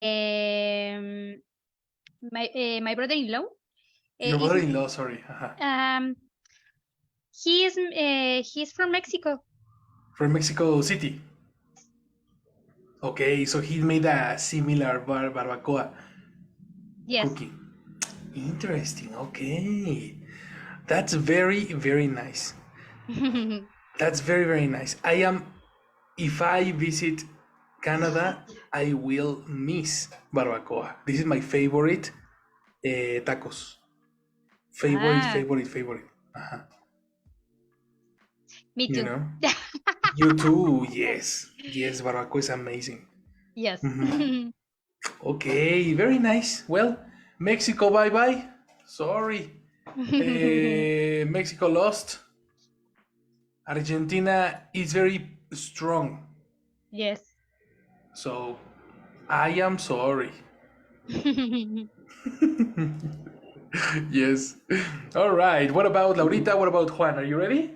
Um, my brother-in-law. Your Is brother-in-law, sorry. he's from Mexico. From Mexico City. Okay, so he made a similar barbacoa Yes. cooking. Interesting. Okay. That's very, very nice. That's very, very nice. If I visit Canada, I will miss barbacoa. This is my favorite tacos. Favorite, Ah, favorite, favorite. Uh-huh. me You too. know? You too, yes. Yes, barbacoa is amazing. Yes. Okay, very nice. Well, Mexico, bye bye. Sorry. Mexico lost. Argentina is very strong. Yes. So I am sorry. Yes. All right. What about Laurita? What about Juan? Are you ready?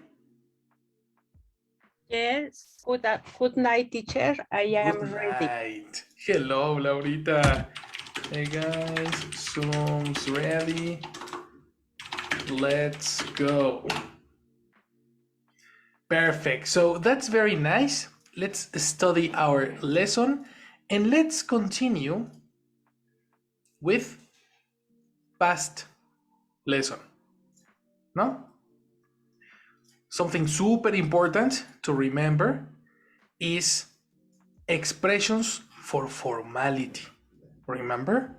Yes. Good night, teacher. I am Good ready. night. Hello, Laurita. Hey guys, Zoom's ready. Let's go. Perfect. So that's very nice. Let's study our lesson and let's continue with past lesson. No? Something super important to remember is expressions for formality. Remember?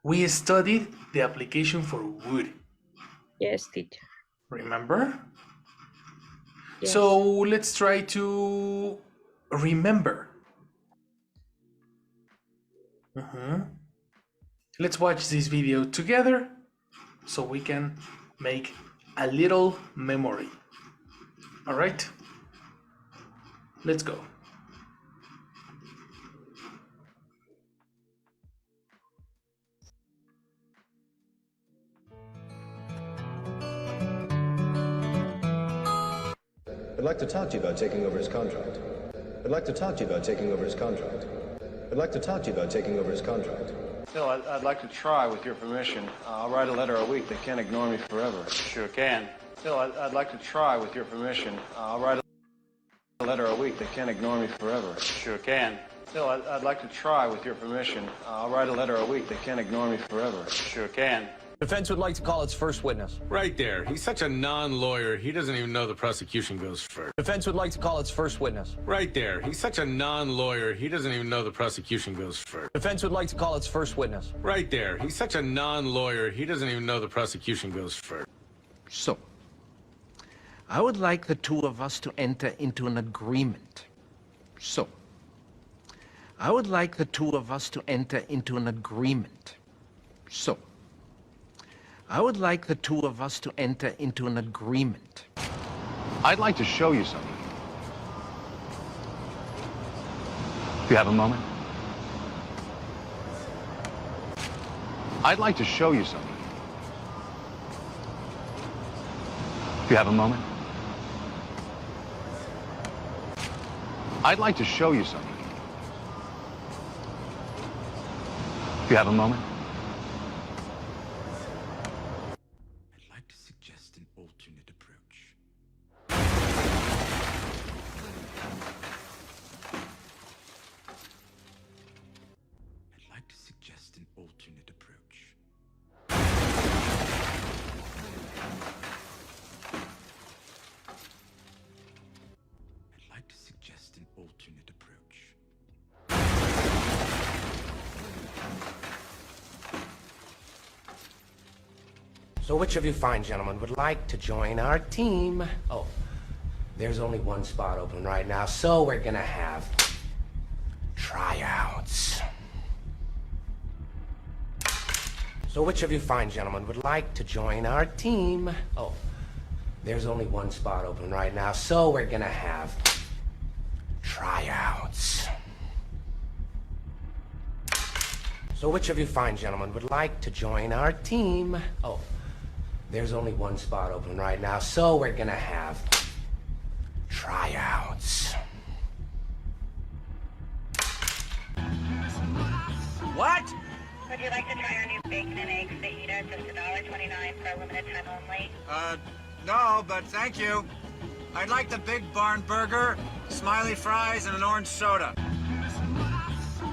We studied the application for would. Yes, teacher. Remember? Yes. So let's try to remember. Let's watch this video together so we can make a little memory. All right? Let's go. I'd like to talk to you about taking over his contract. I'd like to talk to you about taking over his contract. I'd like to talk to you about taking over his contract. Phil, I'd like to try, with your permission. I'll write a letter a week. They can't ignore me forever. Sure can. Phil, I'd like to try, with your permission. I'll write a letter a week. They can't ignore me forever. Sure can. Phil, I'd like to try, with your permission. I'll write a letter a week. They can't ignore me forever. Sure can. Defense would like to call its first witness. Right there. He's such a non-lawyer, he doesn't even know the prosecution goes first. Defense would like to call its first witness. Right there. He's such a non-lawyer, he doesn't even know the prosecution goes first. Defense would like to call its first witness. Right there. He's such a non-lawyer, he doesn't even know the prosecution goes first. So, I would like the two of us to enter into an agreement. So, I would like the two of us to enter into an agreement. So, I would like the two of us to enter into an agreement. I'd like to show you something. Do you have a moment? I'd like to show you something. Do you have a moment? I'd like to show you something. Do you have a moment? I'd like to suggest an alternate approach. I'd like to suggest an alternate approach. I'd like to suggest an alternate approach. So which of you fine gentlemen would like to join our team? Oh, there's only one spot open right now, so we're gonna have tryouts. So which of you fine gentlemen would like to join our team? Oh, there's only one spot open right now, so we're gonna have tryouts. So which of you fine gentlemen would like to join our team? Oh, there's only one spot open right now, so we're gonna have tryouts. What? Would you like to try our new bacon and eggs fajita? Just $1.29 for a limited time only. No, but thank you. I'd like the big barn burger, smiley fries, and an orange soda.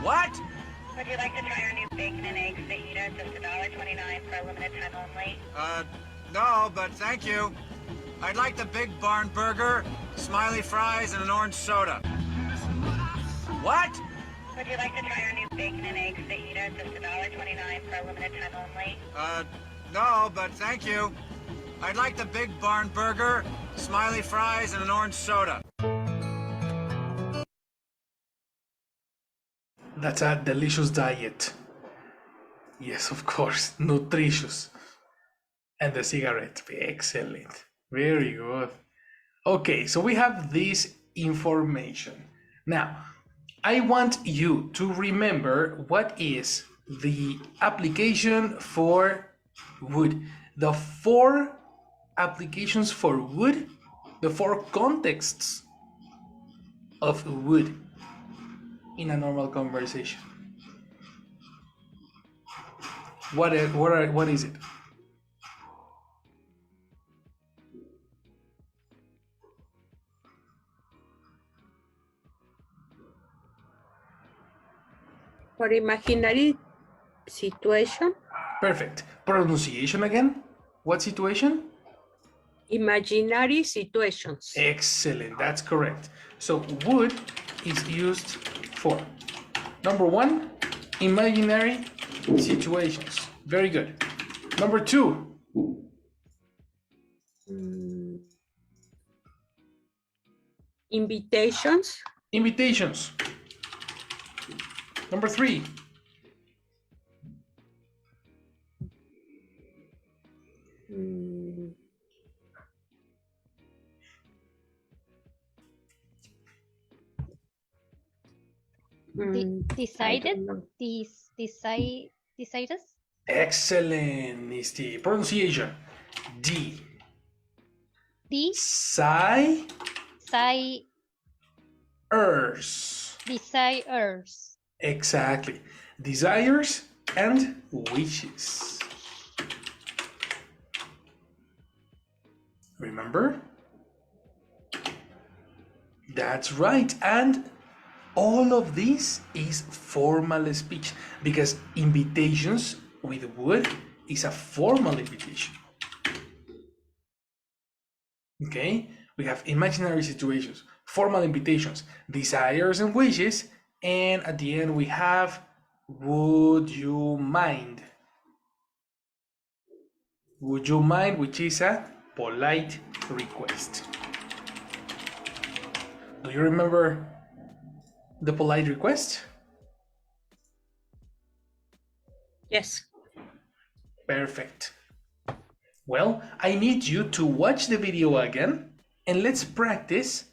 What? Would you like to try our new bacon and eggs fajita? Just $1.29 for a limited time only. No, but thank you. I'd like the big barn burger, smiley fries, and an orange soda. What? Would you like to try our new bacon and eggs fajita? Just $1.29 for a limited time only. No, but thank you. I'd like the big barn burger, smiley fries, and an orange soda. That's a delicious diet. Yes, of course, nutritious. And the cigarette, excellent. Very good. Okay, so we have this information. Now, I want you to remember what is the application for would. The 4 applications for would, the 4 contexts of would in a normal conversation. What is it? For imaginary situation. Perfect. Pronunciation again. What situation? Imaginary situations. Excellent. That's correct. So would is used for number 1, imaginary situations. Very good. Number 2. Invitations. Invitations. Number 3. Decided? Decided? Excellent is the pronunciation. D. D. Desires. Exactly. Desires and wishes. Remember? That's right. And all of this is formal speech because invitations with would is a formal invitation. Okay? We have imaginary situations, formal invitations, desires and wishes, and at the end we have would you mind? Would you mind, which is a polite request. Do you remember the polite request? Yes. Perfect. Well, I need you to watch the video again and let's practice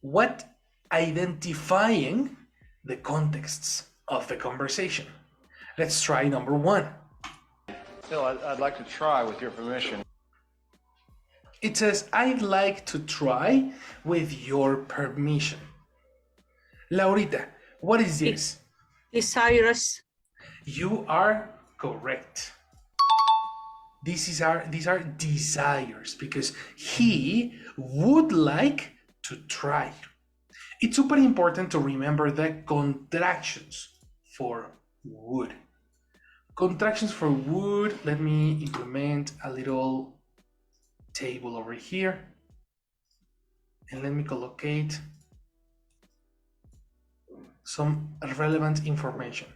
what identifying the contexts of the conversation. Let's try number 1. Phil, I'd like to try, with your permission. It says, I'd like to try with your permission. Laurita, what is this? Desirous. You are correct. These are desires because he would like to try. It's super important to remember the contractions for would. Contractions for would, let me implement a little table over here. And let me collocate some relevant information.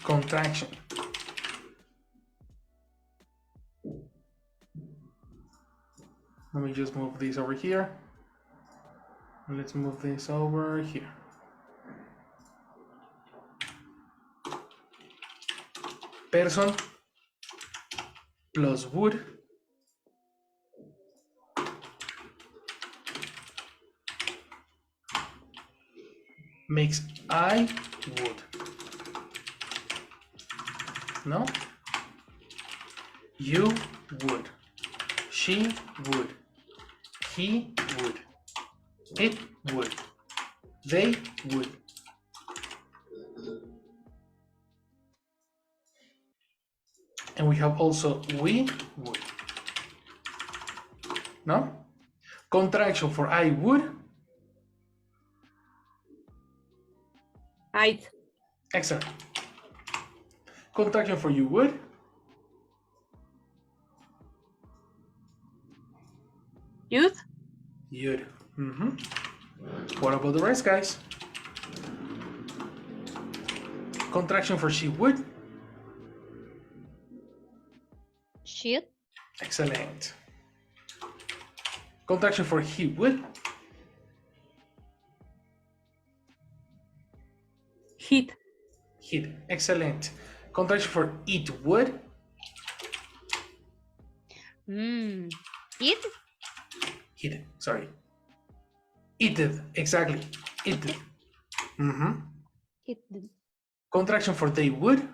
Contraction. Let me just move this over here. Let's move this over here. Person plus would makes I would. No? You would. She would. He would. It would. They would. And we have also we would. No? Contraction for I would. I'd. Excellent. Contraction for you would. You'd. You'd. What about the rest, guys? Contraction for she would. Should. Excellent. Contraction for he would. He'd. He'd. Excellent. Contraction for it would. It. He'd. Sorry. It did. Exactly. It did. It did. Contraction for they would.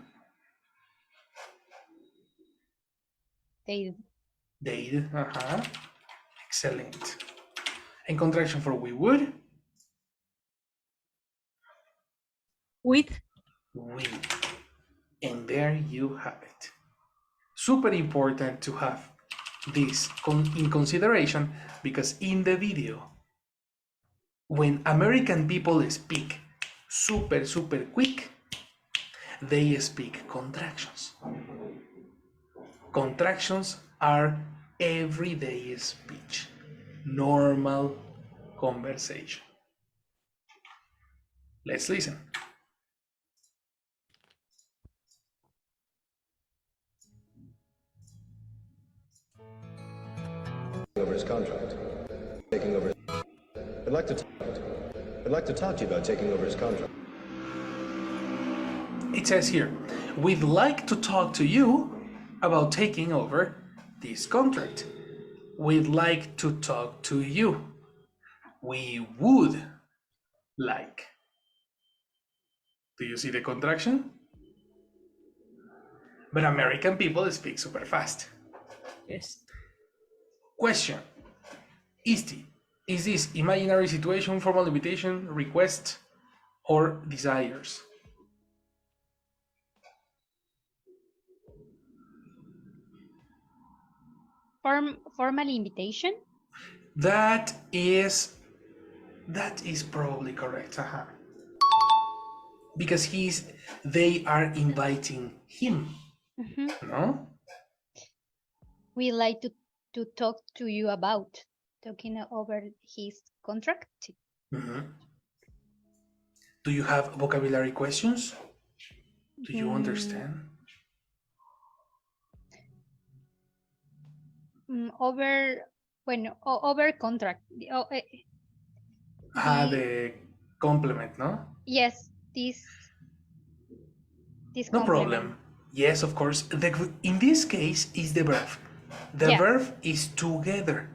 They. They'd. Excellent. And contraction for we would. With. We. And there you have it. Super important to have this in consideration, because in the video, when American people speak super quick, they speak contractions. Contractions are everyday speech, normal conversation. Let's listen. Over his contract. Taking over. I'd like to talk to you about taking over his contract. It says here, we'd like to talk to you about taking over this contract. We'd like to talk to you. We would like. Do you see the contraction? But American people speak super fast. Yes. Question. Is this imaginary situation, formal invitation, request, or desires? Formal invitation. That is probably correct. Because they are inviting him. No? We like to talk to you about talking over his contract. Do you have vocabulary questions? Do you understand? Over contract. The complement, no? Yes, this No complement. problem. Yes, of course. In this case, is the verb. The verb is together.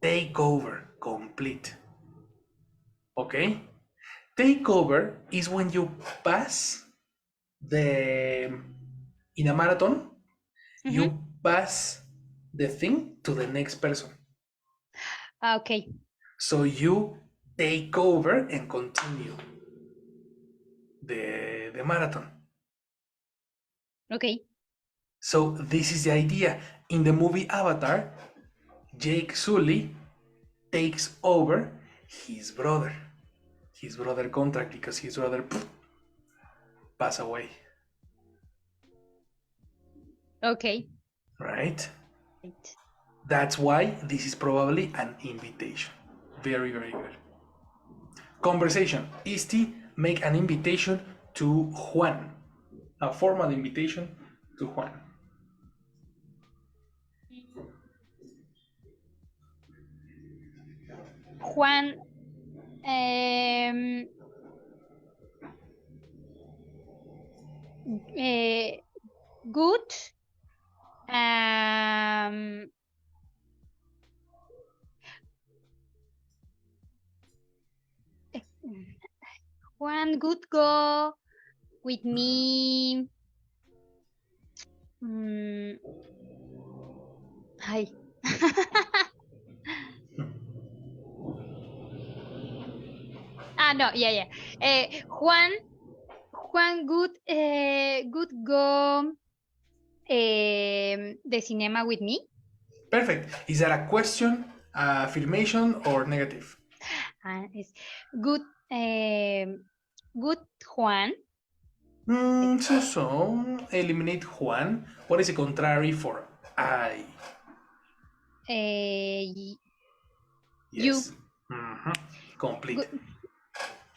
Take over, complete. Okay? Take over is when you pass in a marathon, you pass the thing to the next person. Okay. So you take over and continue the marathon. Okay. So this is the idea. In the movie Avatar, Jake Sully takes over his brother contract, because his brother passed away. Okay. Right? That's why this is probably an invitation. Very good. Conversation. Isti make an invitation to Juan. A formal invitation to Juan. Juan, good. Juan, good go with me. Hi. No, yeah. Juan would go the cinema with me. Perfect. Is that a question, affirmation, or negative? And it's good. Good Juan. So eliminate Juan. What is the contrary for I? You. Yes. Complete.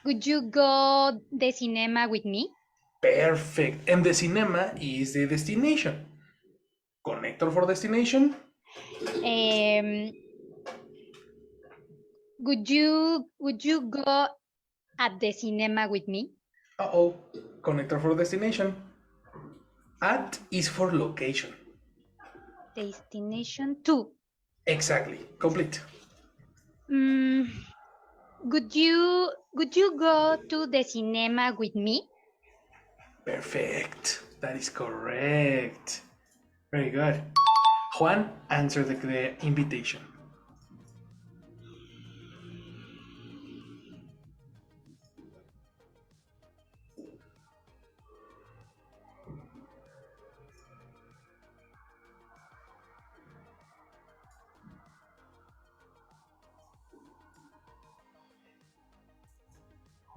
Would you go the cinema with me? Perfect. And the cinema is the destination. Connector for destination. Would you go at the cinema with me? Uh-oh. Connector for destination. At is for location. Destination to. Exactly. Complete. Would you go to the cinema with me? Perfect. That is correct. Very good. Juan, answer the invitation.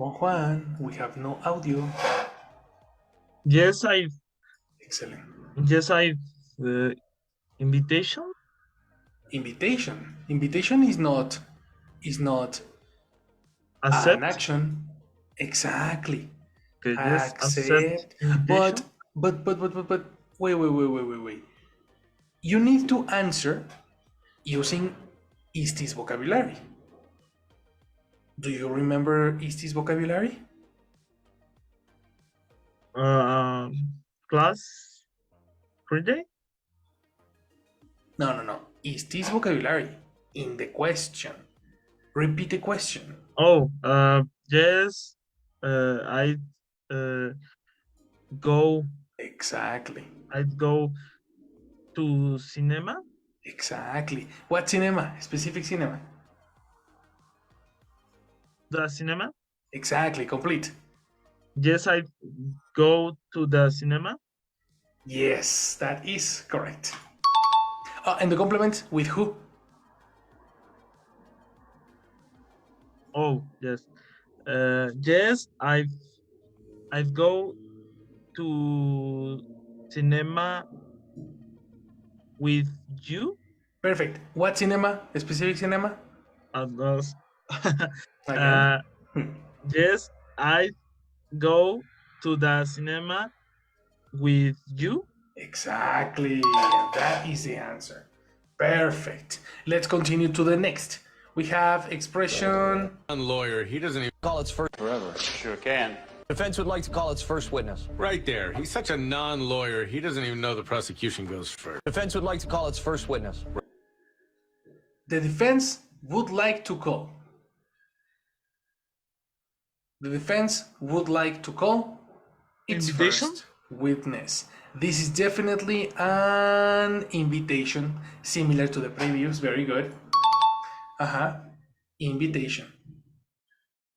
Oh, Juan, we have no audio. Yes, I've. Excellent. Yes, I've. Invitation. Invitation is not Accept. an action. Exactly. Okay, yes, accept invitation. But wait. You need to answer using is this vocabulary. Do you remember is this vocabulary? Class Friday? No. Is this vocabulary in the question? Repeat the question. Oh, yes. I go. Exactly. I'd go to cinema. Exactly. What cinema? Specific cinema. The cinema. Exactly. Complete. Yes, I go to the cinema. Yes, that is correct. And the complement with who? Oh, yes. Yes, I've go to cinema with you. Perfect. What cinema? A specific cinema? Again? Yes, I go to the cinema with you. Exactly. That is the answer. Perfect. Let's continue to the next. We have expression. Lawyer, he doesn't even Call its first. Forever. Sure can. Defense would like to call its first witness. right there. He's such a non-lawyer. He doesn't even know the prosecution goes first. Defense would like to call its first witness. The defense would like to call. The defense would like to call its Invitation? first witness. This is definitely an invitation, similar to the previous. Very good. Invitation.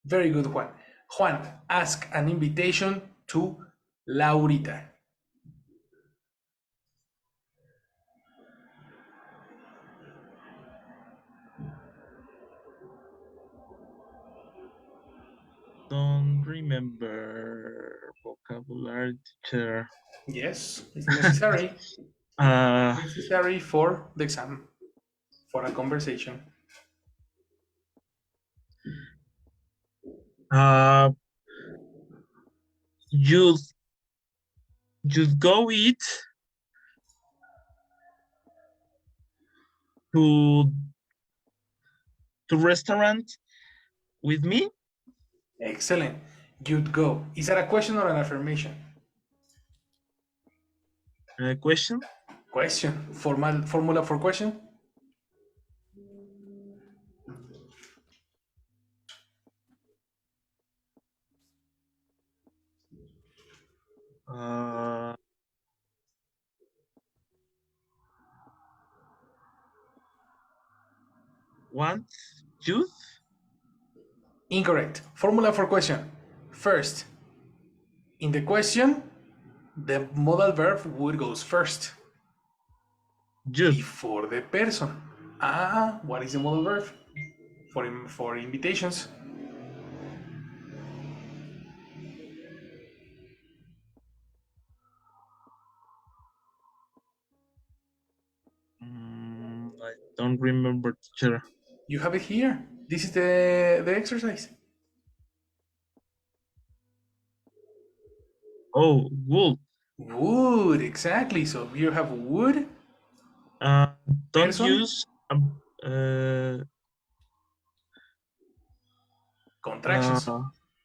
Very good, Juan. Juan, ask an invitation to Laurita. Don't remember vocabulary teacher. Yes, it's necessary. Necessary for the exam, for a conversation. You'd go eat to restaurant with me. Excellent. You'd go. Is that a question or an affirmation? Question. Question. Formula for question. Want juice? Incorrect. Formula for question. First, in the question, the modal verb would goes first. Before the person. What is the modal verb? For invitations. I don't remember, teacher. You have it here. This is the exercise. Oh, would. Would, exactly. So you have would. Don't person. use Contractions.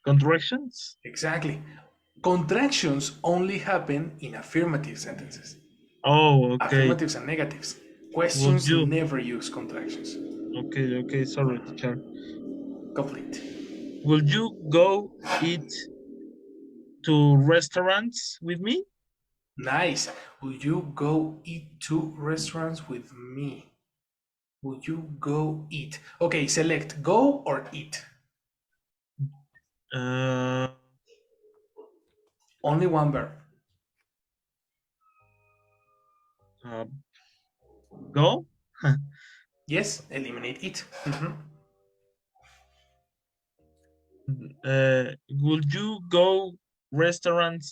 Contractions? Exactly. Contractions only happen in affirmative sentences. Oh, okay. Affirmatives and negatives. Questions never use contractions. Okay, sorry, teacher. Complete. Will you go eat to restaurants with me? Nice. Will you go eat to restaurants with me? Will you go eat? Okay, select go or eat. Only one verb. Go? Yes, eliminate it. Would you go restaurant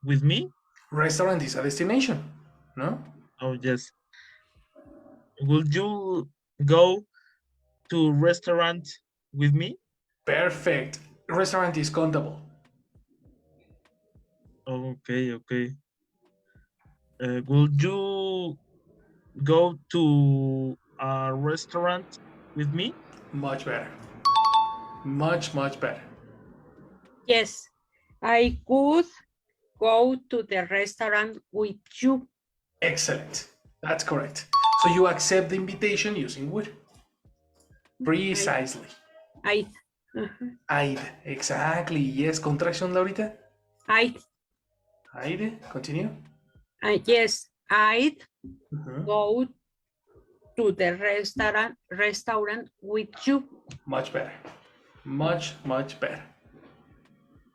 with me? Restaurant is a destination, no? Oh, yes. Would you go to restaurant with me? Perfect. Restaurant is countable. Okay. Would you go to a restaurant with me? Much better. Much better. Yes, I could go to the restaurant with you. Excellent. That's correct. So you accept the invitation using would. Precisely. I'd. I'd. Exactly. Yes. Contraction, Laurita? I'd. Continue. Yes, I'd go to the restaurant with you. Much better. Much better.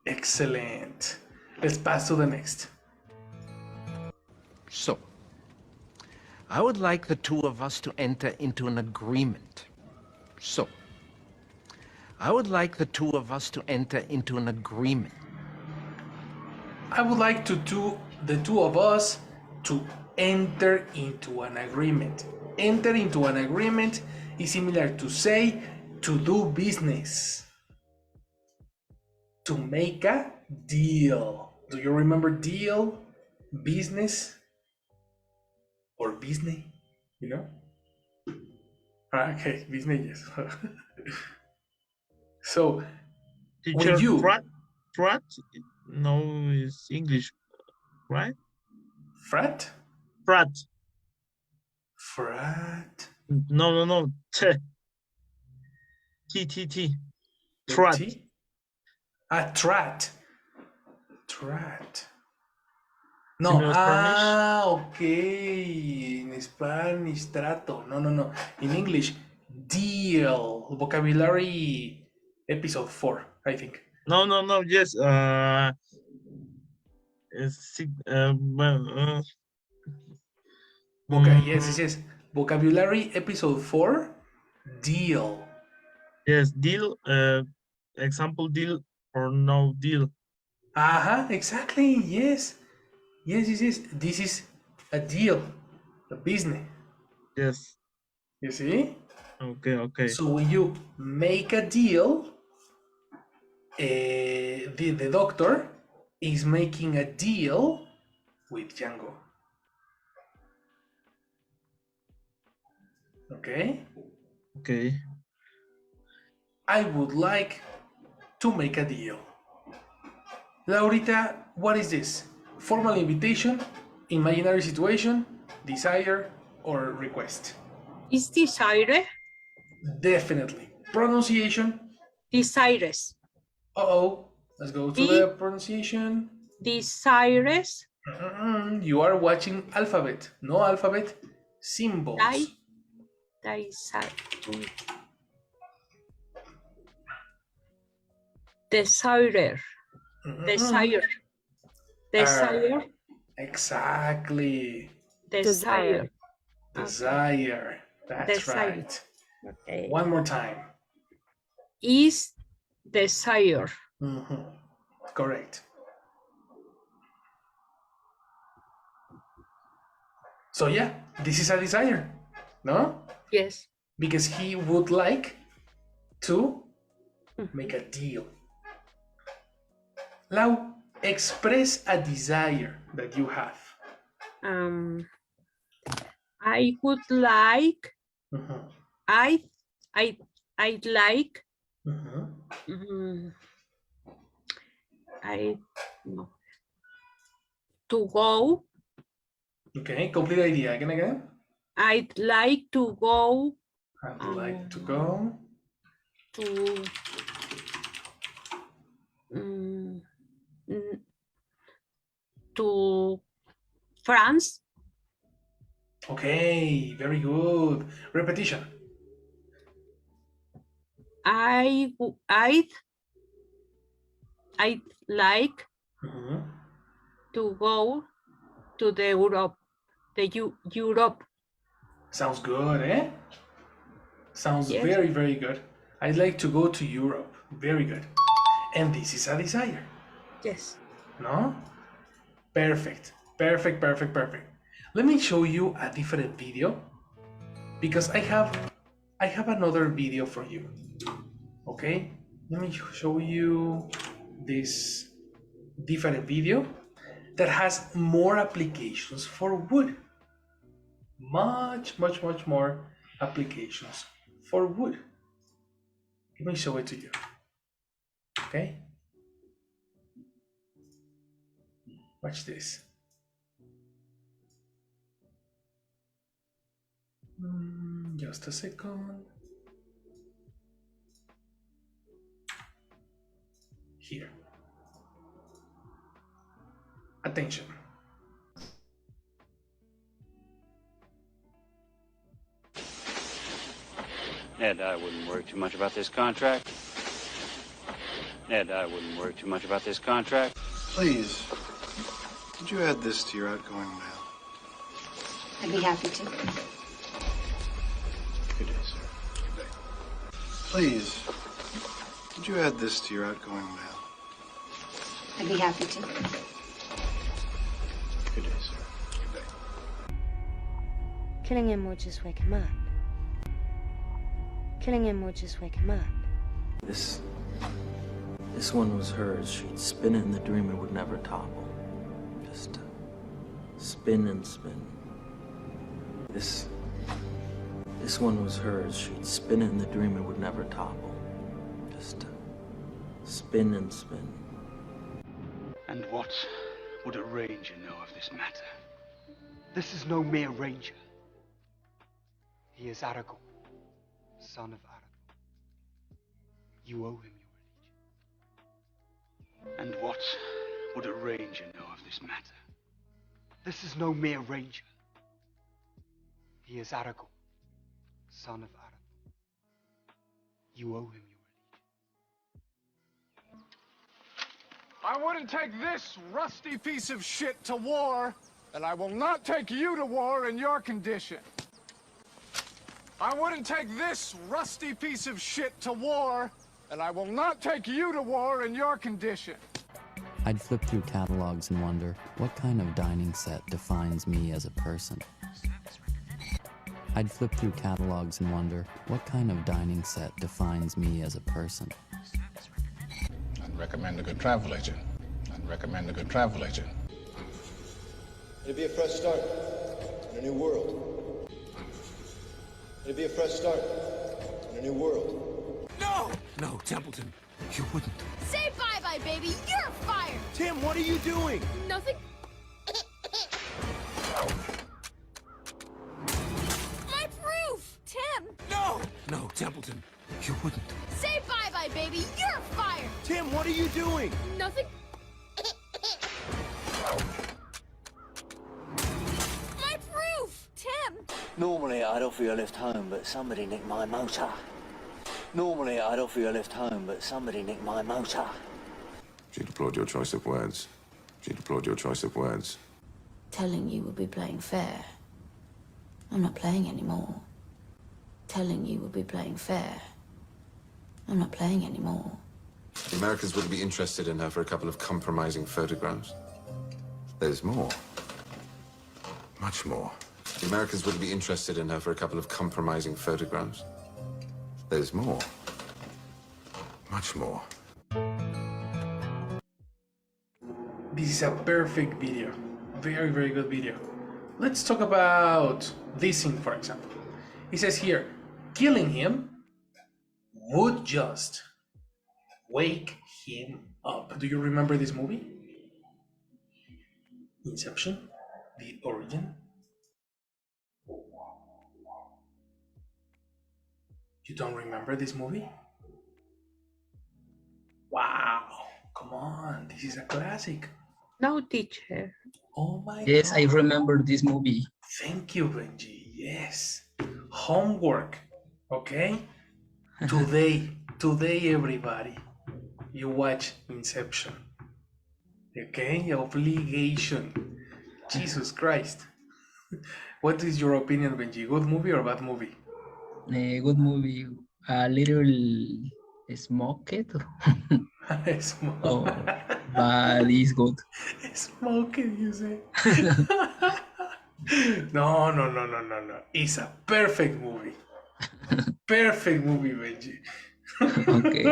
Excellent. Let's pass to the next. So, I would like the two of us to enter into an agreement. So, I would like the two of us to enter into an agreement. I would like the two of us to enter into an agreement. Enter into an agreement is similar to say to do business. To make a deal. Do you remember deal? Business? Or business? You know? Okay, business, yes. So, teacher, when you... Frat? No, it's English, right? Frat? Frat. Frat? No. T. Trat. Trat. Trat. No, okay. In Spanish, trato. No. In English, deal. Vocabulary episode 4, I think. No, yes. Yes. Vocabulary episode 4, deal. Yes, deal. Example, deal or no deal. Exactly. Yes. This is a deal, a business. Yes. You see? Okay. So when you make a deal, the doctor is making a deal with Django. Okay? I would like to make a deal. Laurita, what is this? Formal invitation, imaginary situation, desire, or request? Is desire? Definitely. Pronunciation? Desires. Let's go to the pronunciation. Desires. You are watching alphabet. No alphabet, symbols. Desire. Desire. Desire. Exactly. Desire. Desire. That's Desire. right. Okay. One more time. Is desire. Correct. So yeah, this is a desire, no? Yes. Because he would like to make a deal. Lau, express a desire that you have. I would like. I'd like. To go. Okay, complete idea. Again. I'd like to go. I'd like to go. To France. Okay, very good. Repetition. I'd like to go to the Europe. Sounds good, eh? Sounds very, very good. I'd like to go to Europe. Very good. And this is a desire. Yes. No? Perfect. Perfect, perfect, perfect. Let me show you a different video because I have another video for you. Okay? Let me show you this different video that has more applications for wood. Much, much, much more applications for wood. Let me show it to you. Okay? Watch this. Just a second. Here. Attention. Ned, I wouldn't worry too much about this contract. Ned, I wouldn't worry too much about this contract. Please, could you add this to your outgoing mail? I'd be happy to. Good day, sir. Good day. Please, could you add this to your outgoing mail? I'd be happy to. Good day, sir. Good day. Killing him would just wake him up. Killing him would just wake him up. This one was hers. She'd spin it in the dream it would never topple. Just spin and spin. This one was hers. She'd spin it in the dream it would never topple. Just spin and spin. And what would a ranger know of this matter? This is no mere ranger. He is Aragorn, son of Aragorn. You owe him your allegiance. And what would a ranger know of this matter? This is no mere ranger. He is Aragorn, son of Aragorn. You owe him your allegiance. I wouldn't take this rusty piece of shit to war, and I will not take you to war in your condition. I wouldn't take this rusty piece of shit to war, and I will not take you to war in your condition. I'd flip through catalogs and wonder, what kind of dining set defines me as a person? I'd flip through catalogs and wonder, what kind of dining set defines me as a person? I'd recommend a good travel agent. I'd recommend a good travel agent. It'd be a fresh start in a new world. It'd be a fresh start in a new world. No! No, Templeton, you wouldn't. Say bye-bye, baby. You're fired. Tim, what are you doing? Nothing. My proof! Tim! No! No, Templeton, you wouldn't. Say bye-bye, baby. You're fired. Tim, what are you doing? Nothing. My proof! Tim! Normally, I'd offer you a lift home, but somebody nicked my motor. Normally, I'd offer you a lift home, but somebody nicked my motor. She deplored your choice of words. She deplored your choice of words. Telling you would be playing fair. I'm not playing anymore. Telling you would be playing fair. I'm not playing anymore. The Americans wouldn't be interested in her for a couple of compromising photographs. There's more. Much more. The Americans wouldn't be interested in her for a couple of compromising photographs. There's more. Much more. This is a perfect video. Very, very good video. Let's talk about this scene, for example. He says here, killing him would just wake him up. Do you remember this movie? Inception? The Origin? You don't remember this movie? Wow, come on, this is a classic. No, teacher. Oh my Yes, God. I remember this movie. Thank you, Benji. Yes. Homework. Okay? Today, everybody, you watch Inception. Okay? Obligation. Jesus Christ. What is your opinion, Benji? Good movie or bad movie? A good movie. A little smoked. Oh, but it's good. Smoking, you say? No. It's a perfect movie. Perfect movie, Benji. Okay.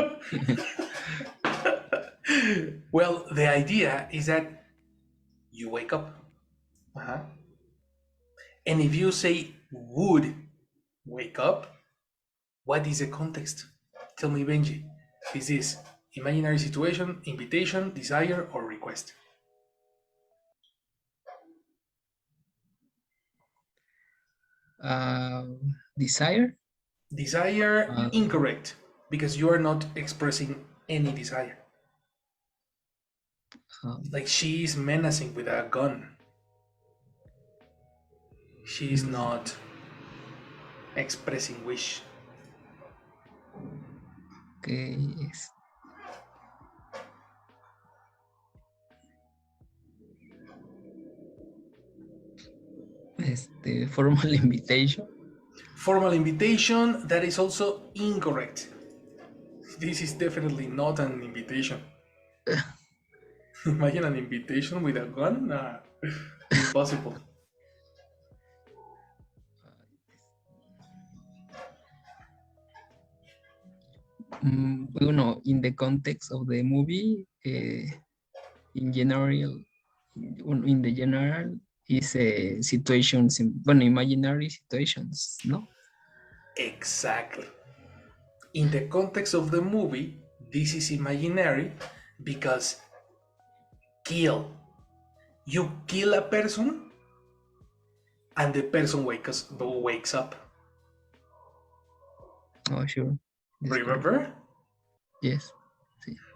Well, the idea is that you wake up. And if you say would wake up, what is the context? Tell me, Benji. Is this imaginary situation, invitation, desire, or request? Desire? Desire, incorrect, because you are not expressing any desire. Like she is menacing with a gun. She is not expressing wish. Okay, yes. Formal invitation. Formal invitation, that is also incorrect. This is definitely not an invitation. Imagine an invitation with a gun? Nah, impossible. Well, in the context of the movie, in general, in the general, is situations, imaginary situations, no? Exactly. In the context of the movie, this is imaginary because kill. You kill a person and the person wakes up. Oh, sure. Remember? Yes.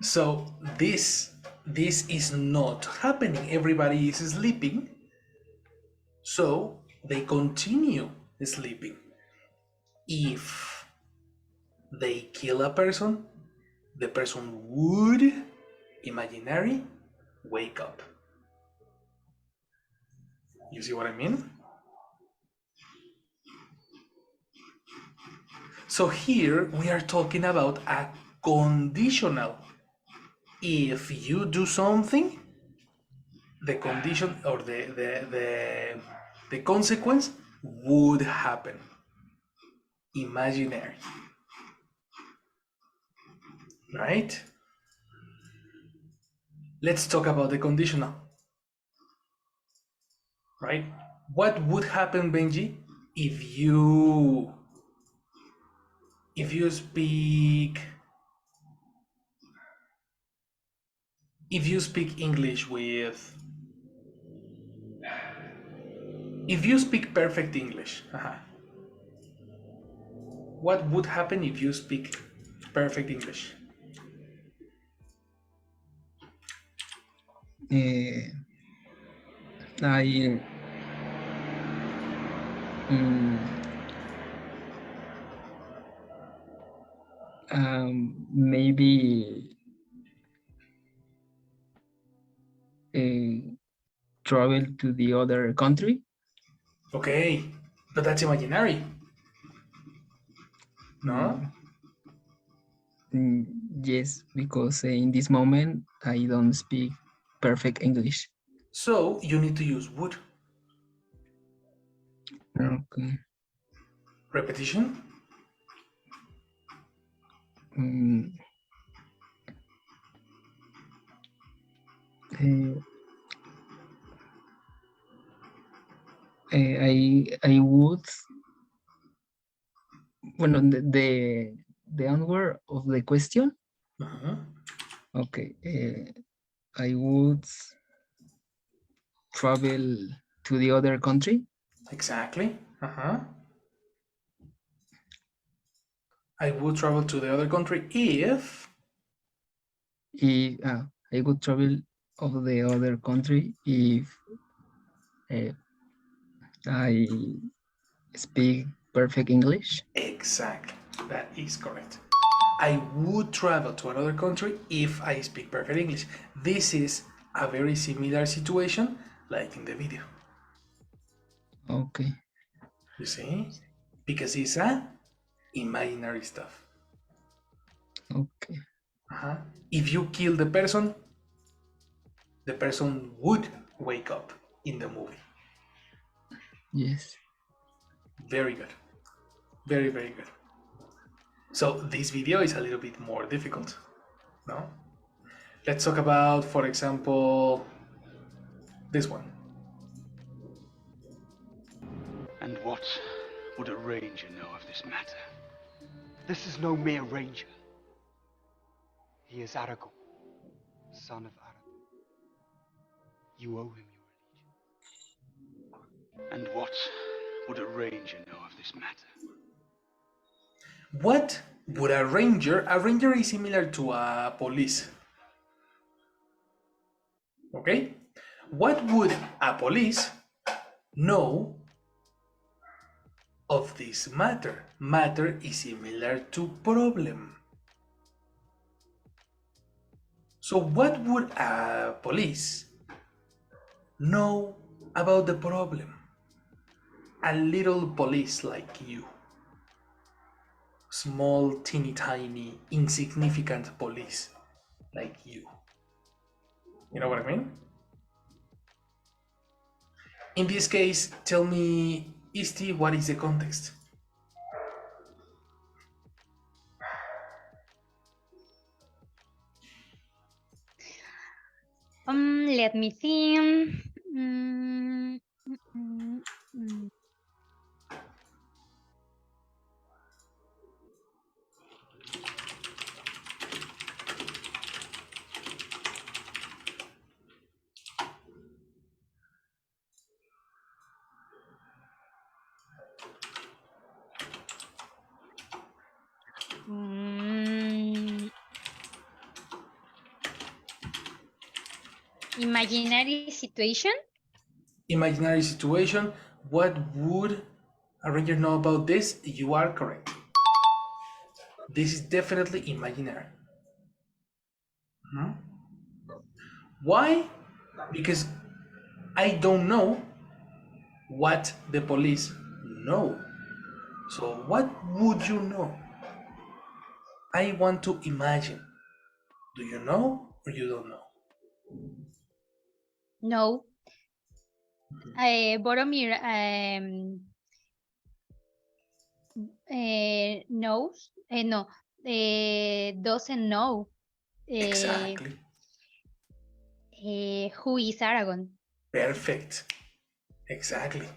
So this is not happening. Everybody is sleeping. So they continue sleeping. If they kill a person, the person would, imaginary, wake up. You see what I mean? So here we are talking about a conditional. If you do something, the condition or the consequence would happen. Imaginary. Right? Let's talk about the conditional. Right? What would happen, Benji, if you speak English with if you speak perfect English? What would happen if you speak perfect English? Maybe travel to the other country. Okay, but that's imaginary. No? Yes, because in this moment I don't speak perfect English. So you need to use would. Okay. Repetition? I would. Bueno, the answer of the question. Okay. I would travel to the other country. Exactly. I would travel to the other country if I would travel of the other country if I speak perfect English. Exactly. That is correct. I would travel to another country if I speak perfect English. This is a very similar situation like in the video. Okay. You see? Because it's a imaginary stuff. Okay. If you kill the person would wake up in the movie. Yes. Very good. Very, very good. So this video is a little bit more difficult, no? Let's talk about, for example, this one. And what would a ranger know of this matter? This is no mere ranger. He is Aragorn, son of Aragorn. You owe him your allegiance. And what would a ranger know of this matter? What would a ranger is similar to a police. Okay? What would a police know of this matter? Matter is similar to problem. So what would a police know about the problem? A little police like you. Small, teeny tiny, insignificant police like you. You know what I mean? In this case, tell me, Isti, what is the context? Let me see. Mm, mm, mm, mm. Mm, Imaginary situation? Imaginary situation. What would a ranger know about this? You are correct. This is definitely imaginary. Why? Because I don't know what the police know. So what would you know? I want to imagine. Do you know or you don't know? No. Boromir knows. No. Doesn't know. Exactly. Who is Aragorn? Perfect. Exactly.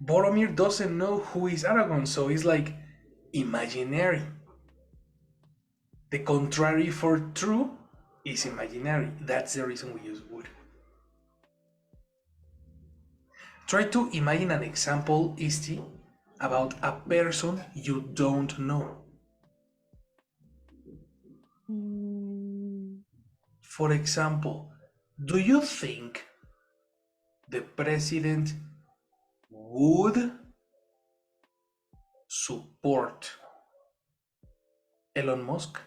Boromir doesn't know who is Aragorn, so it's like imaginary. The contrary for true is imaginary. That's the reason we use would. Try to imagine an example, Isti, about a person you don't know. For example, do you think the president would support Elon Musk.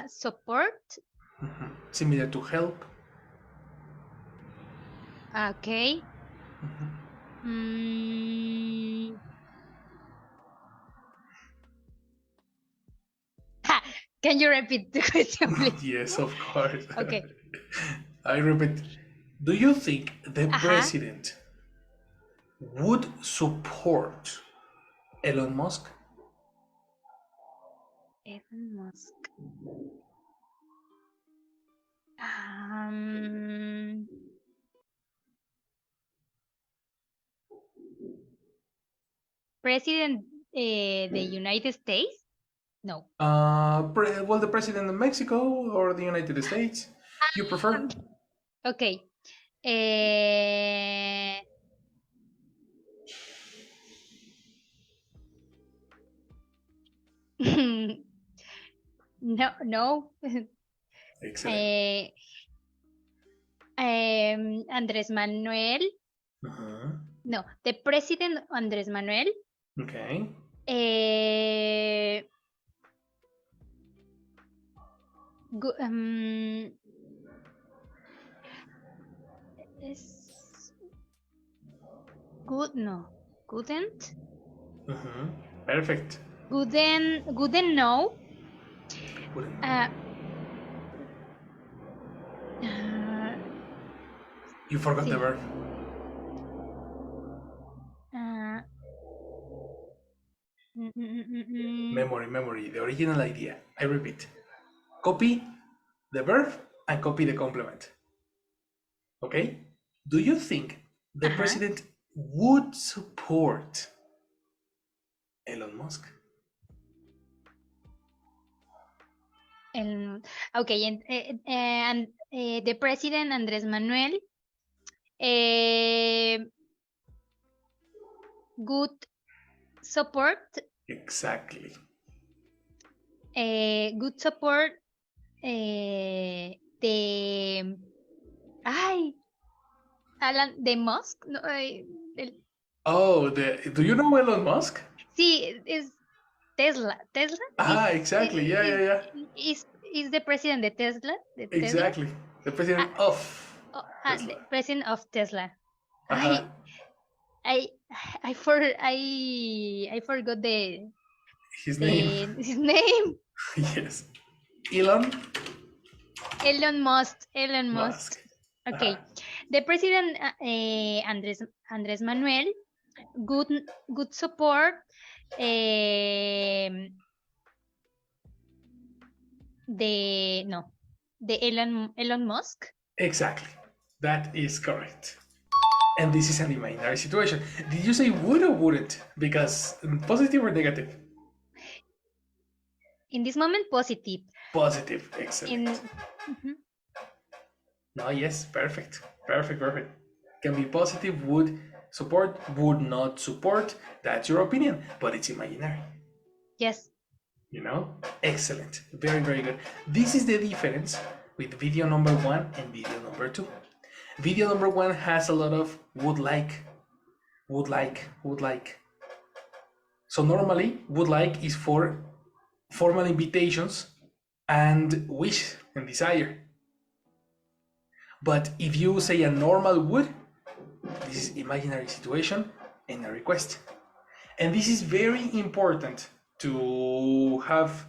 Support. Similar to help. Okay. Can you repeat the question, please? Yes, of course. Okay. I repeat. Do you think the president would support Elon Musk? Elon Musk. President the United States? No. Well, the president of Mexico or the United States? You prefer? Okay. No. Excellent. Andrés Manuel. No, the president Andrés Manuel. Okay. Good, no. Couldn't? Perfect. Couldn't no. You forgot the verb. Memory, the original idea. I repeat. Copy the verb and copy the complement. Okay? Do you think the president would support Elon Musk? Okay, and the president Andrés Manuel good support. Exactly. Good support the Musk. No, Do you know Elon Musk? Sí, is Tesla. Tesla. Exactly. Yeah. Is the president de Tesla? Exactly. Tesla? The president of Tesla. The president of Tesla. I forgot his name. His name. Yes. Elon Musk. Okay. The president Andrés Manuel good support the Elon Musk. Exactly. That is correct. And this is an imaginary situation. Did you say would or wouldn't? Because positive or negative? In this moment, positive. Positive. Excellent. No, yes, perfect. Can be positive, would support, would not support. That's your opinion, but it's imaginary. Yes. You know? Excellent. Very, very good. This is the difference with video number 1 and video number 2. Video number 1 has a lot of would like. So normally, would like is for formal invitations and wish and desire. But if you say a normal would, this is imaginary situation and a request. And this is very important to have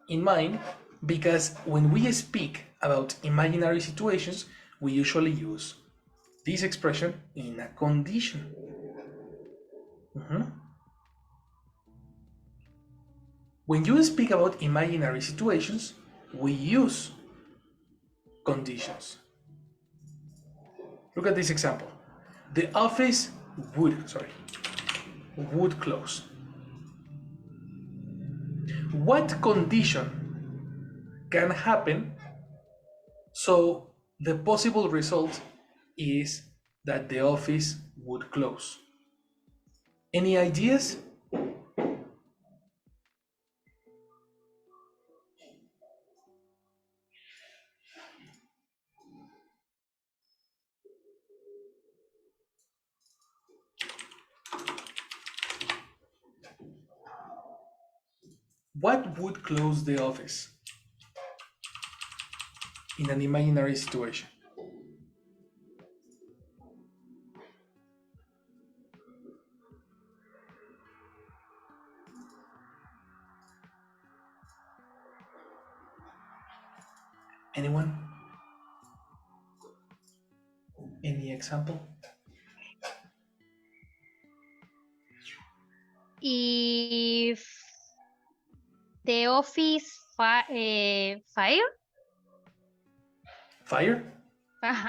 in mind because when we speak about imaginary situations, we usually use this expression in a condition. When you speak about imaginary situations, we use conditions. Look at this example. The office would close. What condition can happen so the possible result is that the office would close? Any ideas? What would close the office in an imaginary situation? Anyone? Any example? If the office fire? Fire?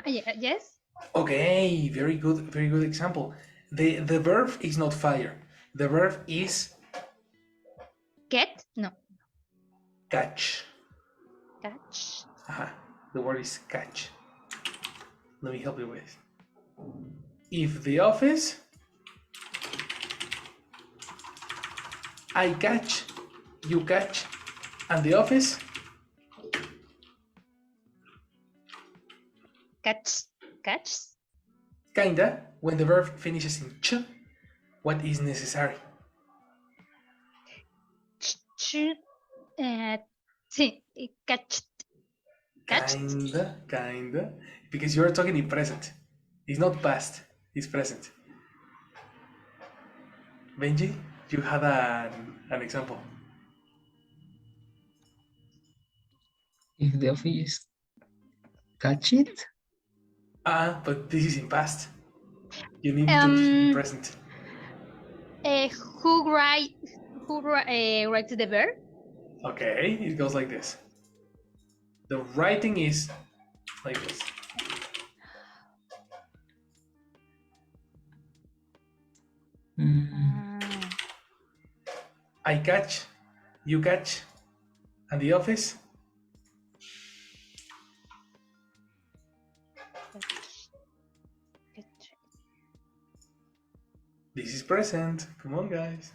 Yes. Okay, very good example. The verb is not fire. The verb is Get? No. catch. Catch. The word is catch. Let me help you with. If the office, I catch, you catch, and the office, Catch. Catch. kinda, when the verb finishes in ch, what is necessary? Sí, catched. Kinda, because you're talking in present. It's not past, it's present. Benji, you had an example. If the office catch it? But this is in past. You need to be present. Who writes the verb? Okay, it goes like this. The writing is like this. I catch, you catch, and the office? This is present. Come on, guys.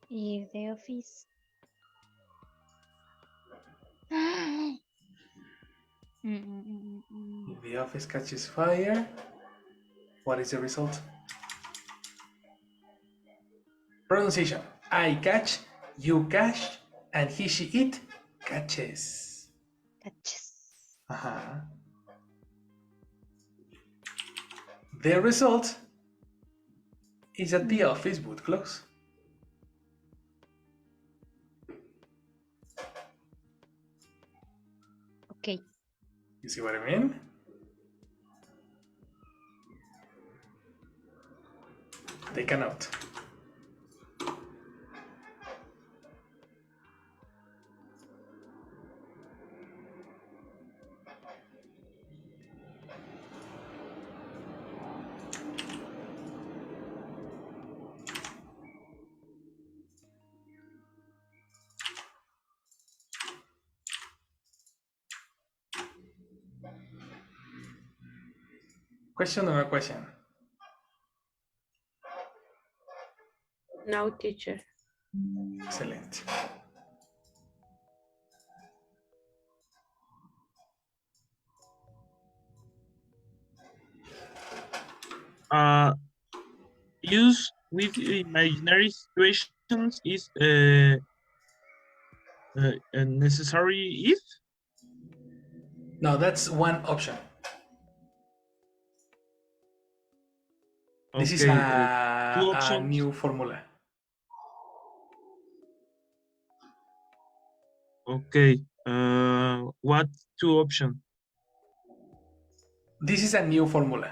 If the office. If the office catches fire, what is the result? Pronunciation. I catch, you catch, and he, she, it catches. Catches. The result is that the office would close. Okay. You see what I mean? Take a note. Question or a question? No, teacher. Excellent. Use with imaginary situations is necessary if? No, that's one option. This is a new formula. Okay. What two options? This is a new formula.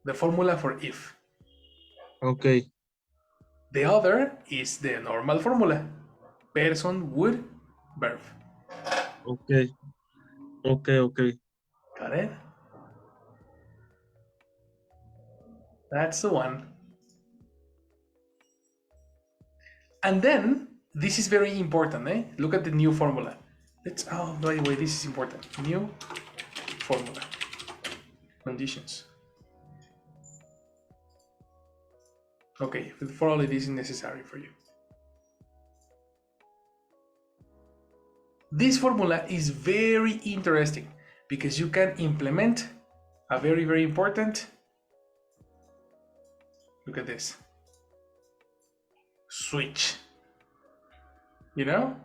The formula for if. Okay. The other is the normal formula. Person, would, verb. Okay. Okay. Got it? That's the one. And then, this is very important, eh? Look at the new formula. By the way, this is important. New formula. Conditions. Okay, probably this is necessary for you. This formula is very interesting because you can implement a very important, look at this, switch. You know?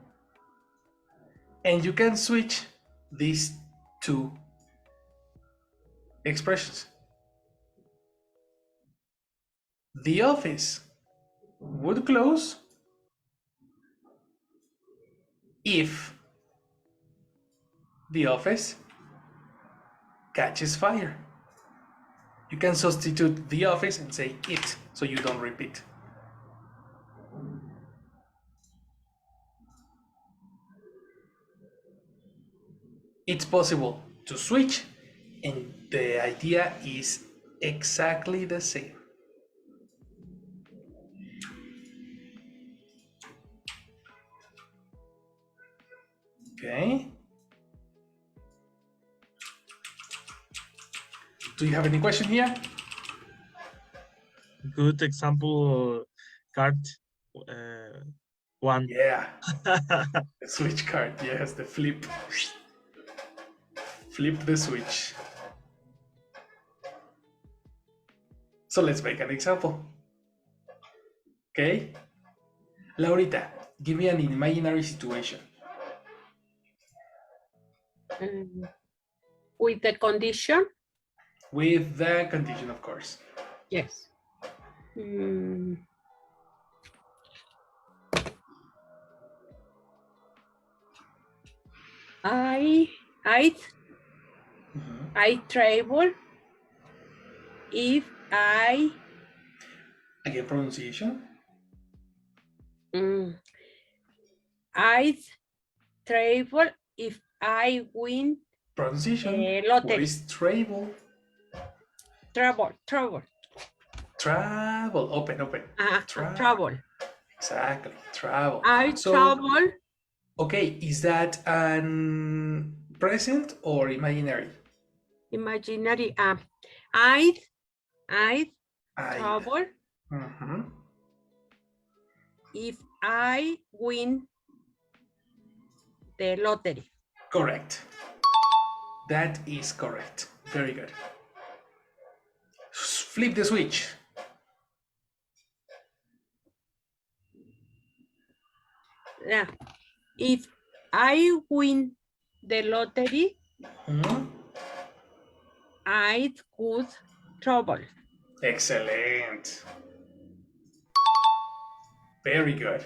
And you can switch these two expressions. The office would close if the office catches fire. You can substitute the office and say it so you don't repeat. It's possible to switch, and the idea is exactly the same. Okay. Do you have any question here? Good example card. One. Yeah. The switch card. Yes, the flip. Flip the switch. So let's make an example. Okay. Laurita, give me an imaginary situation. With the condition? With the condition, of course. Yes. I travel if I Again, pronunciation. I travel if I win Pronunciation. lottery. What is travel? Travel. Travel. Open. Travel. Exactly. Travel. I travel. Okay, is that an present or imaginary? Imaginary. I travel if I win the lottery. Correct. That is correct. Very good. Flip the switch. Yeah. If I win the lottery, I could travel. Excellent. Very good.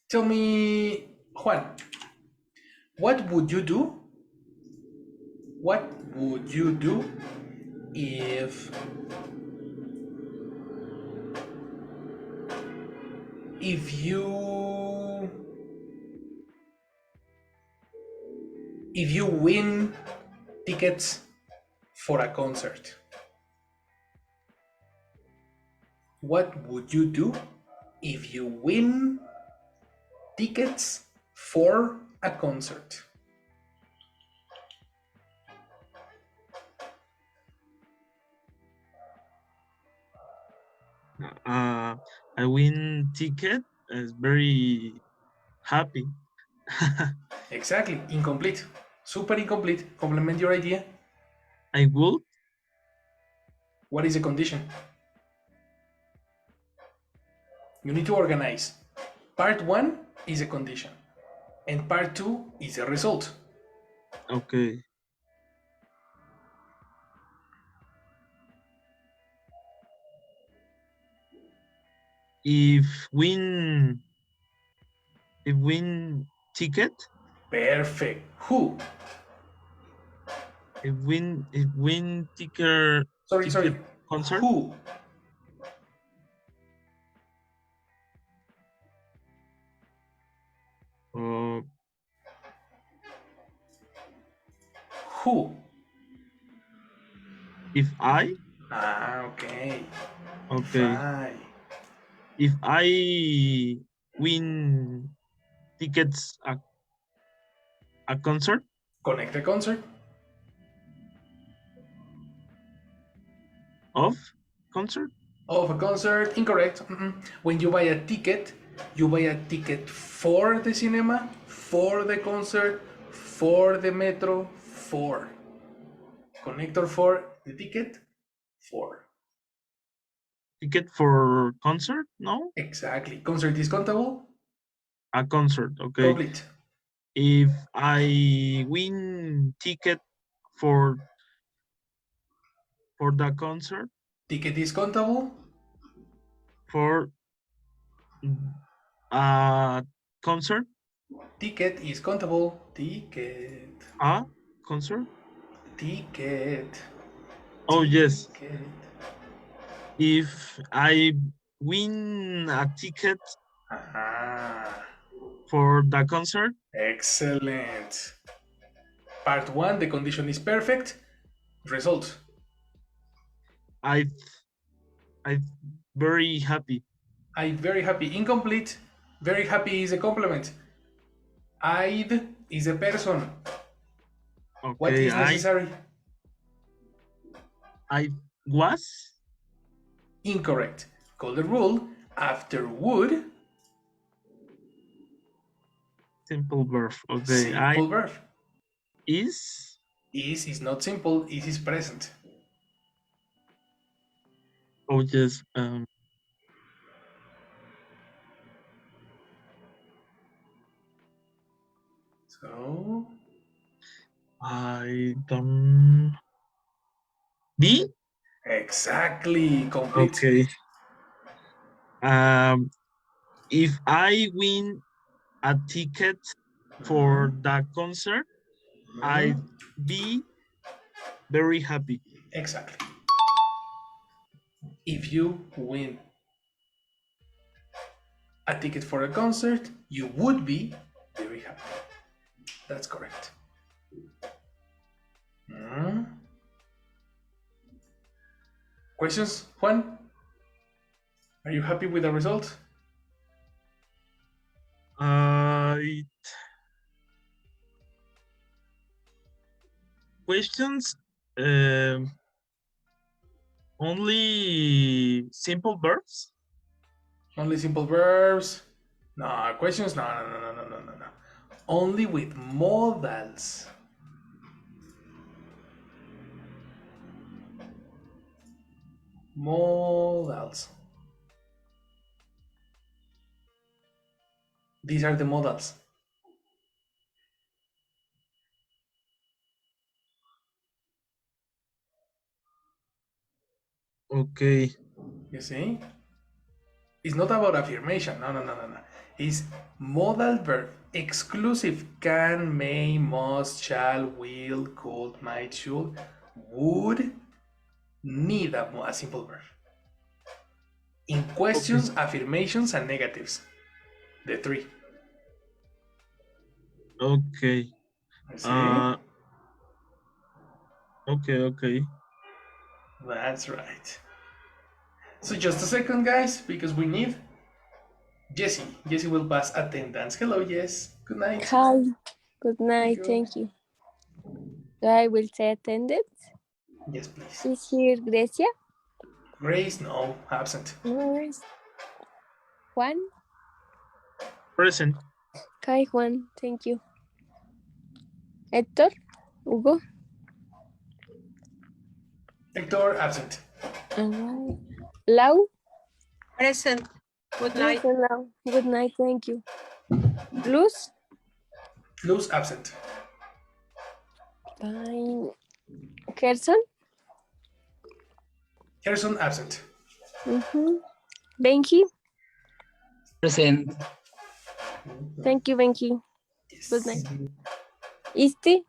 Tell me, Juan, what would you do? What would you do if you win tickets for a concert? What would you do if you win tickets for a concert? I win ticket is very happy. Exactly. Incomplete. Super incomplete. Complement your idea. I would. What is the condition? You need to organize. Part 1 is a condition, and part 2 is a result. Okay. If win ticket. Perfect. Who? If win ticket. Sorry. Concert. Who? Who? If I. Okay. Okay. Fine. If I win tickets a concert. Connect the concert. Of concert? Of a concert. Incorrect. When you buy a ticket, you buy a ticket for the cinema, for the concert, for the metro, for. Connector for the ticket, for. Ticket for concert? No? Exactly. Concert is countable? A concert, okay. Complete. If I win ticket for the concert? Ticket is countable? For a concert? Ticket is countable. Ticket. A concert? Ticket. Oh, yes. Ticket. If I win a ticket for the concert? Excellent. Part 1, the condition is perfect. Result. I very happy. I very happy. Incomplete. Very happy is a complement. I'd is a person. Okay, What is necessary? I was? Incorrect. Call the rule. After would. Simple verb. Okay. Simple verb. Is? Is not simple. Is present. Oh, yes. So. I don't. D? Exactly. Complete. Okay. If I win a ticket for the concert, I'd be very happy. Exactly. If you win a ticket for a concert, you would be very happy. That's correct. Questions, Juan? Are you happy with the result? Questions? Only simple verbs? Only simple verbs? No, questions? No. Only with modals. Modals. These are the modals. Okay. You see? It's not about affirmation. No. It's modal verb. Exclusive. Can, may, must, shall, will, could, might, should, would, need a simple verb. In questions, affirmations, and negatives. The three. Okay. See? Okay. That's right. So just a second, guys, because we need Jessie. Jessie will pass attendance. Hello, Jess. Good night. Hi. Good night. Thank you. I will say attendance. Yes, please. Is here Grecia? Grace, no, absent. No. Juan? Present. Hi, Juan. Thank you. Héctor? Hugo? Hector, absent. Alright. Lau? Present. Good night. Present, Lau. Good night. Thank you. Luz? Luz, absent. Fine. Gerson? Gerson, absent. Benji? Present. Thank you, Benji. Yes. Good night. Isti?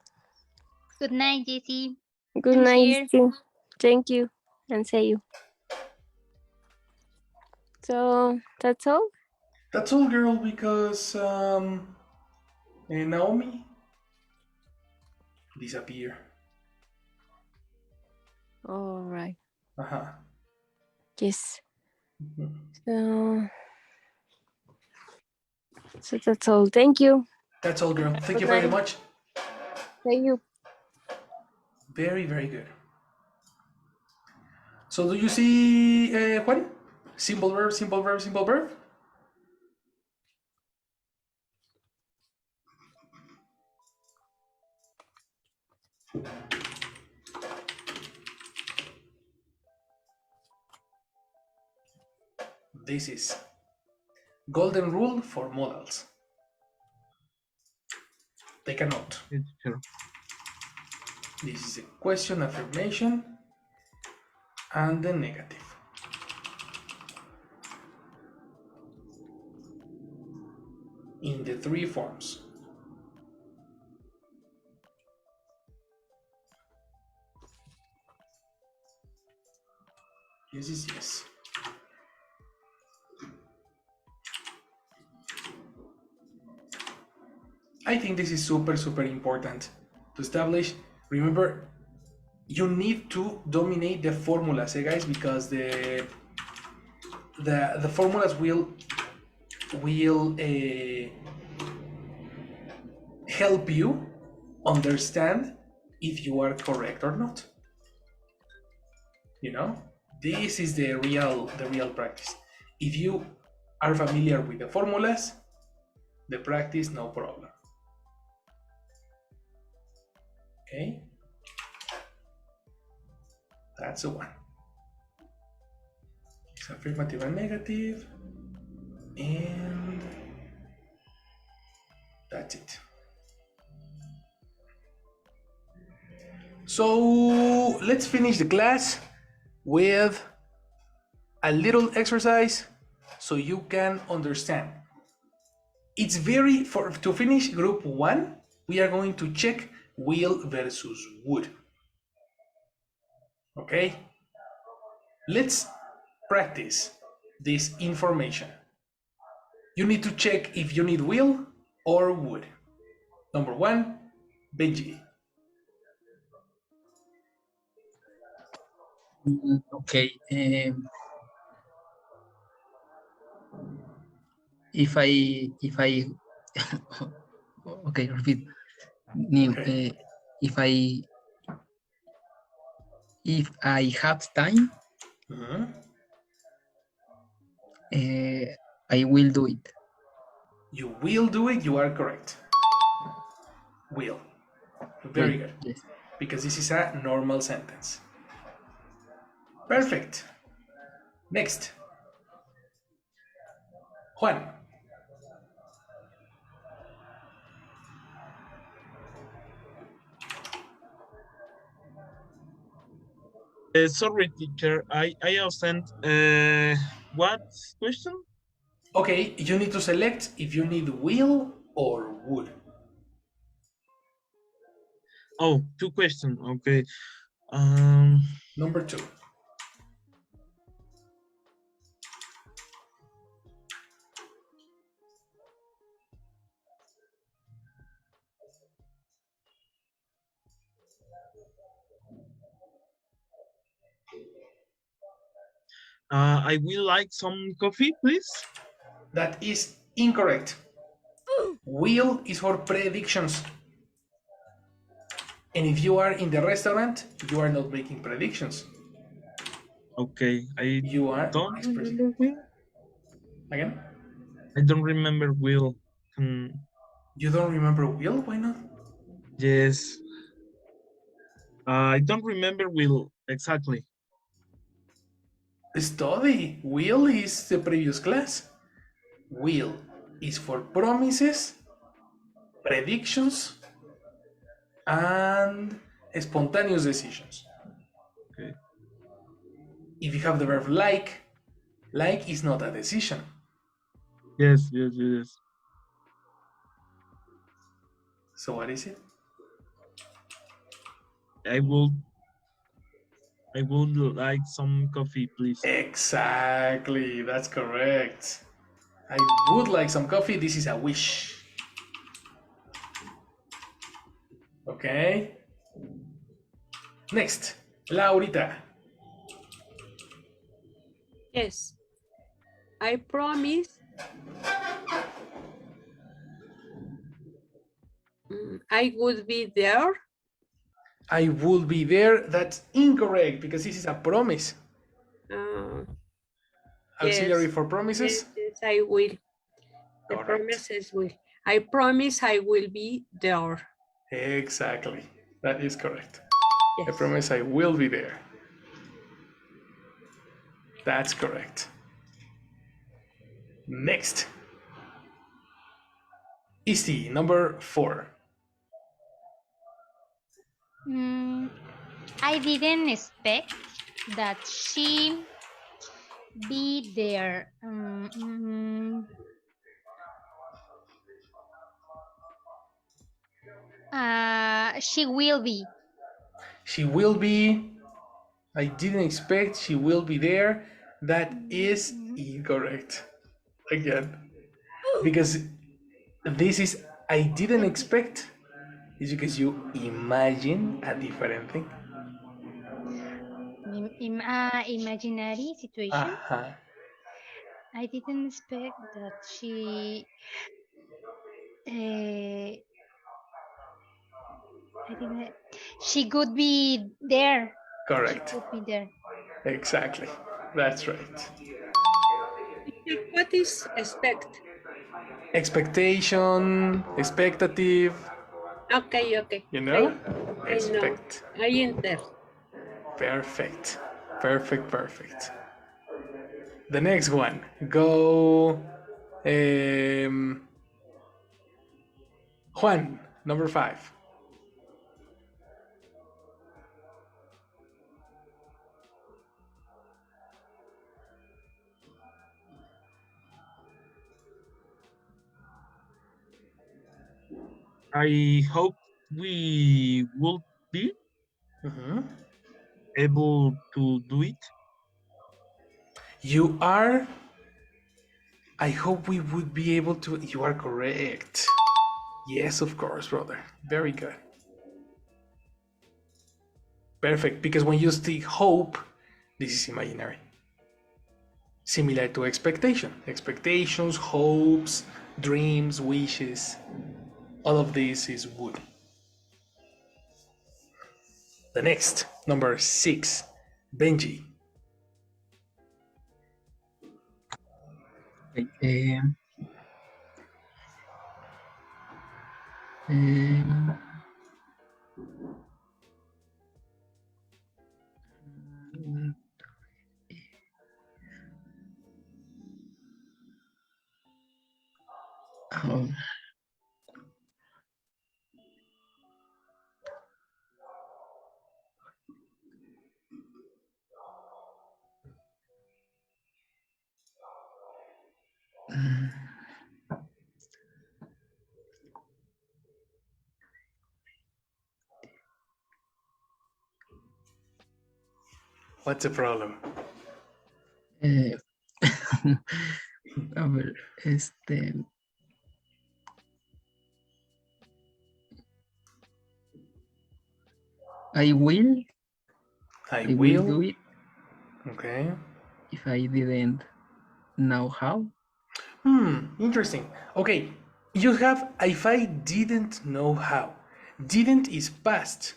Good night, Jessie. Good I'm night, here. Isti. Thank you. And see you. So, that's all? That's all, girl, because Naomi disappear. All right. Uh-huh. Yes. So that's all. Thank you. That's all, girl. Thank Good you very night. much. Thank you. Very, very good. So do you see, Juan? Simple verb, simple verb, simple verb? this is golden rule for modals. Take a note. It's true. This is a question, affirmation, and the negative. In the three forms. Yes is yes. I think this is super important to establish. Remember, you need to dominate the formulas, guys, because the formulas will help you understand if you are correct or not. You know, this is the real practice. If you are familiar with the formulas, the practice, no problem. Okay, that's the one. It's affirmative and negative, and that's it. So let's finish the class with a little exercise so you can understand. It's very, to finish group 1, we are going to check will versus would. Okay? Let's practice this information. You need to check if you need will or would. Number 1, Benji. Okay. If I okay, repeat. New. Okay. If I have time, I will do it. You will do it. You are correct. Will. Very good. Yes. Because this is a normal sentence. Perfect. Next. Juan. Sorry, teacher. I absent. What question? Okay, you need to select if you need will or would. Oh, 2 questions. Okay. Number 2. I will like some coffee, please. That is incorrect. Will is for predictions. And if you are in the restaurant, you are not making predictions. Okay, you are don't expressing. remember will. Again? I don't remember will. You don't remember will? Why not? Yes. I don't remember will exactly. Study. Will is the previous class. Will is for promises, predictions, and spontaneous decisions. Okay. If you have the verb like is not a decision. Yes. So what is it? I would like some coffee, please. Exactly, that's correct. I would like some coffee. This is a wish. Okay. Next, Laurita. Yes. I promise I would be there. I will be there. That's incorrect because this is a promise. Auxiliary Yes. for promises? Yes, I will. The Correct. promises will. I promise I will be there. Exactly. That is correct. Yes. I promise I will be there. That's correct. Next. Easy, number 4. I didn't expect that she be there. She will be. She will be. I didn't expect she will be there. That is incorrect. Again. Because this is I didn't expect. Is because you imagine a different thing. Imaginary situation. Uh-huh. I didn't expect that I didn't. She could be there. Correct. She could be there. Exactly. That's right. What is expect? Expectation, expectative. Okay. You know? I know. I enter. Perfect. Perfect. The next one. Go. Juan, number 5. I hope we will be able to do it. You are. I hope we would be able to. You are correct. Yes, of course, brother. Very good. Perfect. Because when you see hope, this is imaginary. Similar to expectation. Expectations, hopes, dreams, wishes. All of this is would. The next, number 6, Benji. What's the problem? A ver, I will do it. Okay. If I didn't know how. Interesting. Okay, you have if I didn't know how. Didn't is past.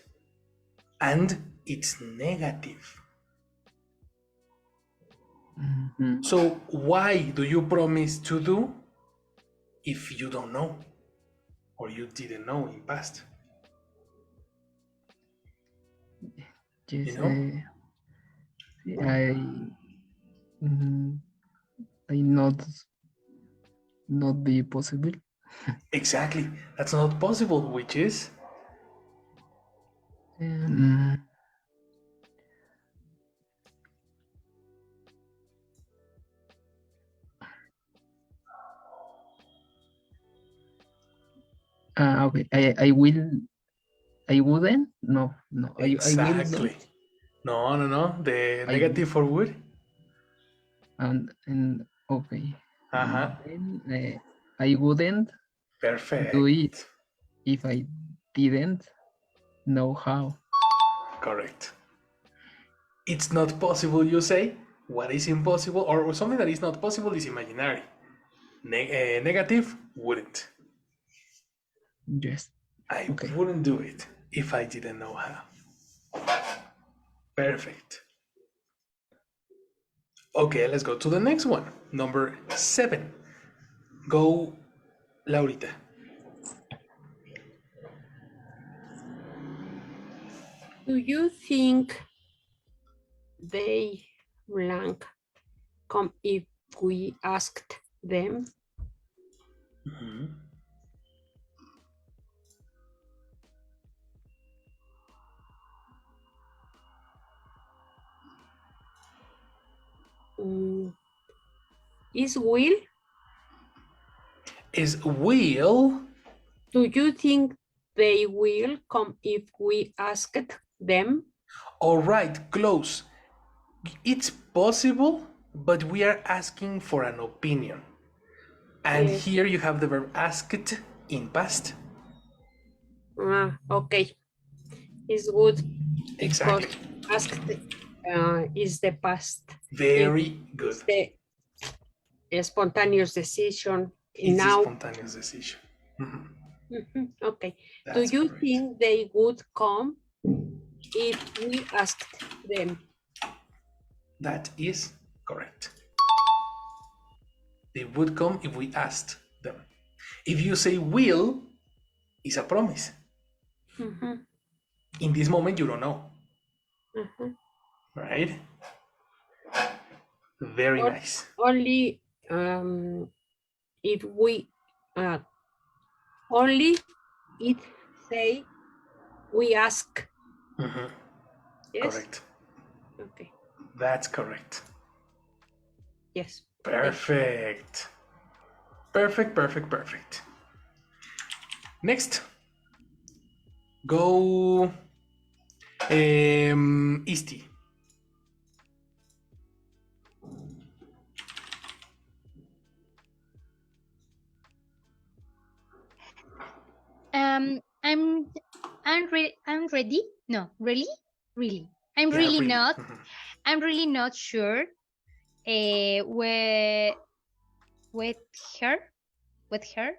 And it's negative. So why do you promise to do if you don't know or you didn't know in past? Yes, You know? I not be possible. Exactly. That's not possible, which is okay. I wouldn't. No. exactly. I will not. No. The negative for would. And okay. Then I wouldn't perfect. do it if I didn't know how. Correct. It's not possible, you say. What is impossible or something that is not possible is imaginary. Negative wouldn't. Yes. I wouldn't do it if I didn't know how. Perfect. Okay, let's go to the next one. Number 7. Go, Laurita. Do you think they blank come if we asked them. Is will? Is will. Do you think they will come if we asked them? All right, close. It's possible, but we are asking for an opinion. And Yes. here you have the verb asked in past. Okay. It's good. Exactly. Because asked is the past. Very good. It's the spontaneous decision. It's Now. a spontaneous decision. Okay. That's Do you correct. think they would come if we asked them? That is correct. They would come if we asked them. If you say will, it's a promise. In this moment, you don't know. Right? Very nice. Only if we only it say we ask. Yes? Correct. Okay. That's correct. Yes. Perfect. Perfect, perfect, perfect. Next. Go Easty. I'm ready. No, really, really. I'm Yeah, really really. not. I'm really not sure. With her, with her.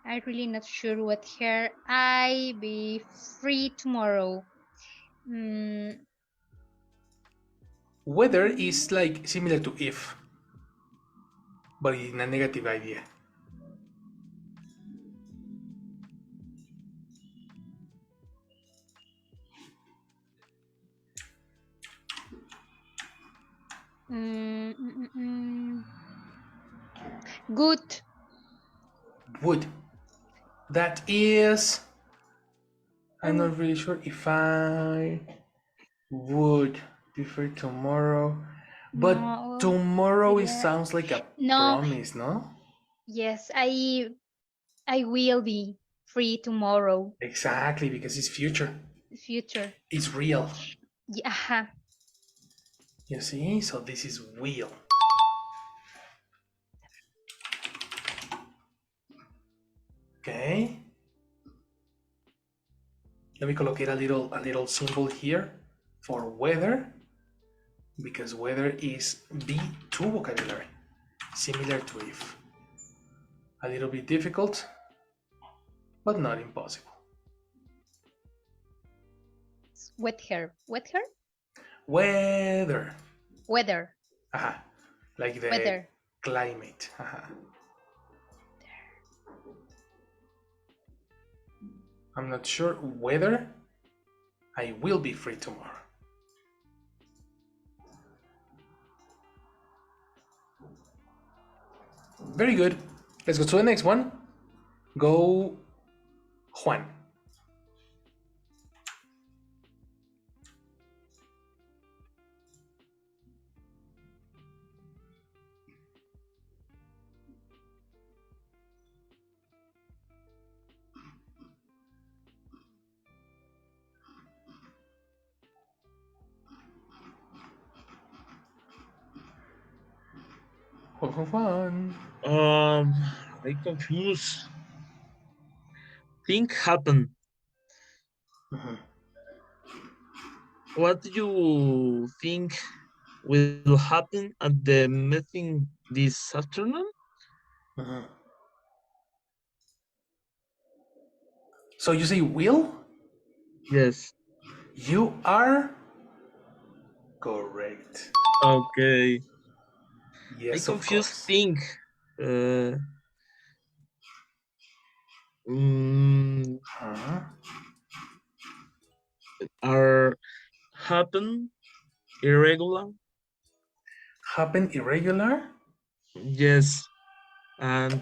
I'm really not sure with her. I be free tomorrow. Whether is like similar to if, but in a negative idea. Good. Would. That is. I'm not really sure if I would prefer tomorrow. But No, tomorrow it yeah. sounds like a No. promise, no? Yes, I will be free tomorrow. Exactly, because it's future. Future. It's real. Yeah. You see? So this is will. Okay. Let me collocate a little symbol here for weather, because weather is B2 vocabulary, similar to if. A little bit difficult, but not impossible. With her. With her? Weather. Weather. Aha. Like the Weather. climate. Aha. I'm not sure whether I will be free tomorrow. Very good. Let's go to the next one. Go Juan. Juan. I confused. Think happen. What do you think will happen at the meeting this afternoon? So you say will? Yes. You are correct. Okay. Yes, I of confused course. think. Are happen irregular? Happen irregular? Yes, and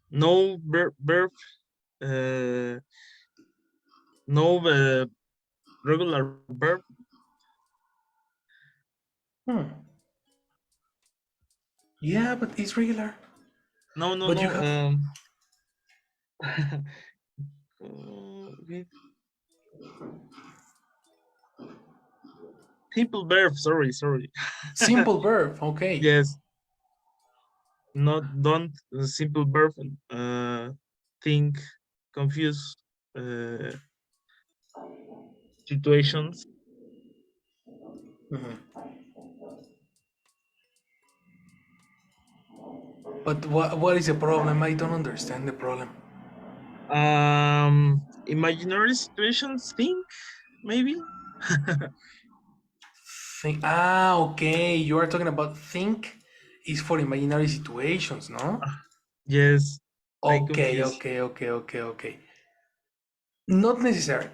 no verb, no regular verb. Yeah, but it's regular. No, But no. you have Simple verb. Sorry. simple verb. Okay. Yes. Not don't simple verb. Think, confuse situations. But what is the problem? I don't understand the problem. Imaginary situations. Think maybe. Think. Ah, okay. You are talking about think is for imaginary situations, no? Yes. I Okay, confuse. okay. Not necessary.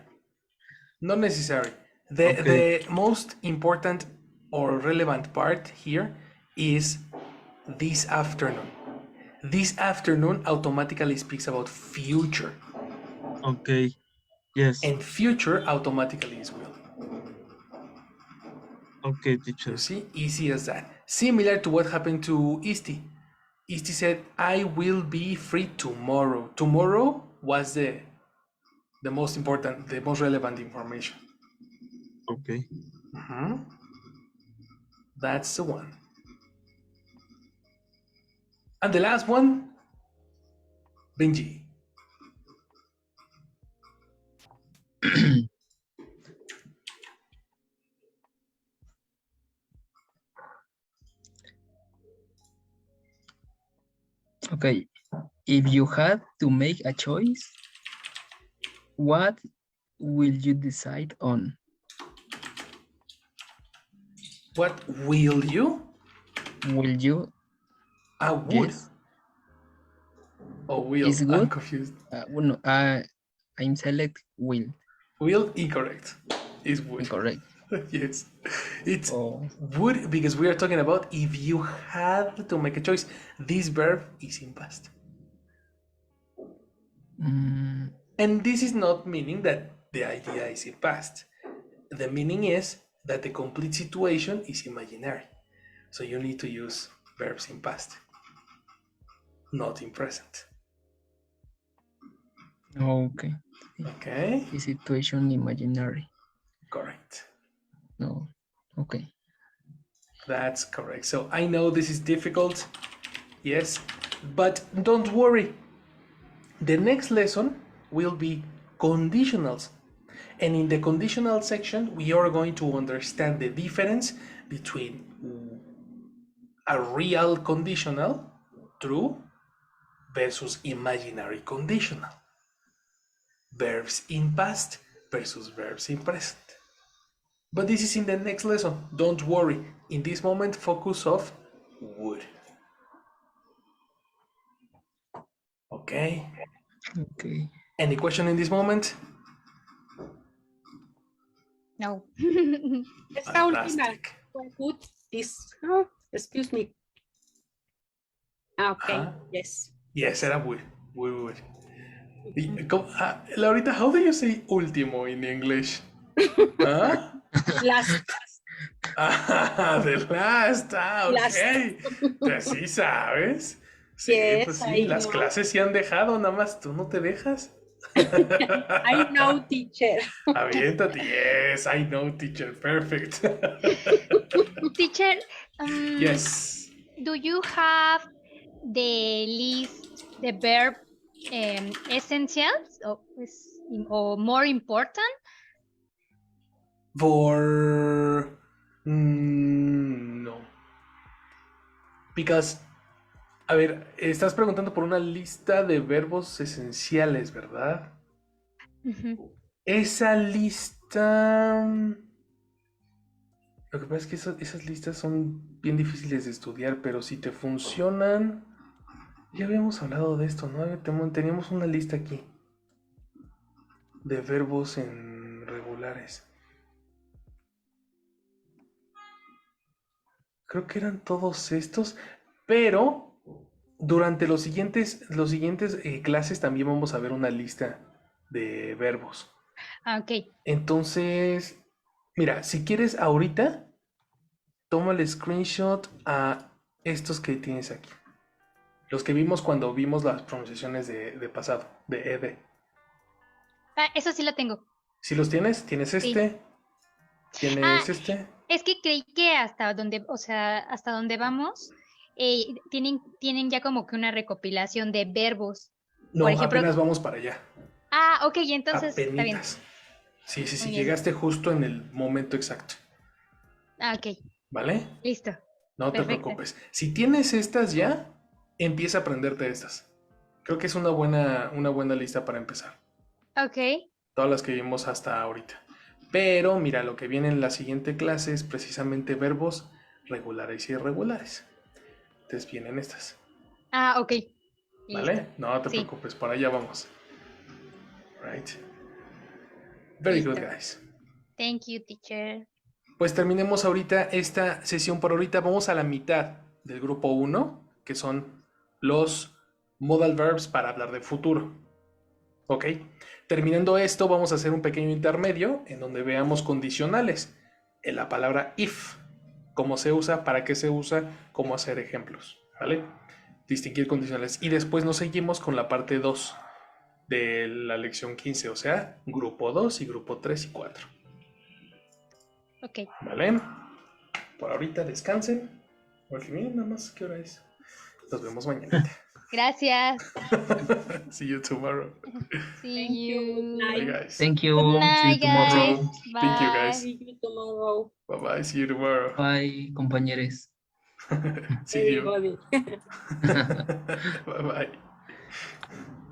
Not necessary. Okay. The most important or relevant part here is this afternoon. This afternoon automatically speaks about future. Okay. Yes. And future automatically is will. Okay, teacher. You see, easy as that. Similar to what happened to Isti. Isti said, I will be free tomorrow. Tomorrow was the most important, the most relevant information. Okay. That's the one. And the last one, Benji. Okay. If you had to make a choice, what will you decide on? What will you? Will you? I would. Yes. Oh, will. Is I'm good? confused. Well, no, I'm select will. Will, incorrect. Is would. Incorrect. Yes. It's would because we are talking about if you had to make a choice. This verb is in past. And this is not meaning that the idea is in past. The meaning is that the complete situation is imaginary. So you need to use verbs in past, not in present. Okay. Okay. The situation imaginary. Correct. No. Okay. That's correct. So I know this is difficult. Yes. But don't worry. The next lesson will be conditionals. And in the conditional section, we are going to understand the difference between a real conditional, true, versus imaginary conditional. Verbs in past versus verbs in present. But this is in the next lesson. Don't worry. In this moment, focus of would. Okay. Okay. Any question in this moment? No. Esta última. Put this. Oh, excuse me. Okay. Yes. Yes, era would. Would. Laurita, how do you say último in English? Huh? Last. The last. Okay. Pues sí sabes. Sí, Yes, pues sí, I las know. clases sí han dejado, nada más tú no te dejas. I know, teacher. Aviéntate, yes, I know, teacher, perfect. Teacher, Yes. do you have the list, the verb essentials or more important? For no. Because, a ver, estás preguntando por una lista de verbos esenciales, ¿verdad? Esa lista... Lo que pasa es que esas listas son bien difíciles de estudiar, pero si te funcionan... Ya habíamos hablado de esto, ¿no? Teníamos una lista aquí de verbos en regulares. Creo que eran todos estos, pero durante los siguientes clases también vamos a ver una lista de verbos. Ah, ok. Entonces, mira, si quieres ahorita, toma el screenshot a estos que tienes aquí. Los que vimos cuando vimos las pronunciaciones de pasado, de ed. Ah, eso sí lo tengo. ¿Si los tienes? ¿Tienes este? ¿Tienes Ah, este? es que creí que hasta donde, o sea, hasta donde vamos, tienen ya como que una recopilación de verbos. No, Por ejemplo. apenas vamos para allá. Ah, ok, entonces está bien. Apenitas. Sí, Muy bien. llegaste justo en el momento exacto. Ah, ok. ¿Vale? Listo. No te Perfecto. preocupes. Si tienes estas ya, empieza a aprenderte estas. Creo que es una buena lista para empezar. Ok. Todas las que vimos hasta ahorita. Pero mira, lo que viene en la siguiente clase es precisamente verbos regulares y irregulares. Entonces vienen estas. Ah, ok. ¿Vale? Listo. No te Sí. preocupes, por allá vamos. Right. Very Listo. good, guys. Thank you, teacher. Pues terminemos ahorita esta sesión por ahorita. Vamos a la mitad del grupo 1, que son los modal verbs para hablar de futuro. ¿Ok? Terminando esto, vamos a hacer un pequeño intermedio en donde veamos condicionales. En la palabra if, cómo se usa, para qué se usa, cómo hacer ejemplos. ¿Vale? Distinguir condicionales. Y después nos seguimos con la parte 2 de la lección 15, o sea, grupo 2 y grupo 3 y 4. Ok. ¿Vale? Por ahorita descansen. Porque miren nada más qué hora es. Nos vemos mañana. Gracias. See you tomorrow. See you. Bye, guys. Thank you. Good See night, you tomorrow. guys. Thank you, Bye. guys. See you tomorrow, Bye bye. See you tomorrow. Bye, compañeros. See you. everybody. Bye bye.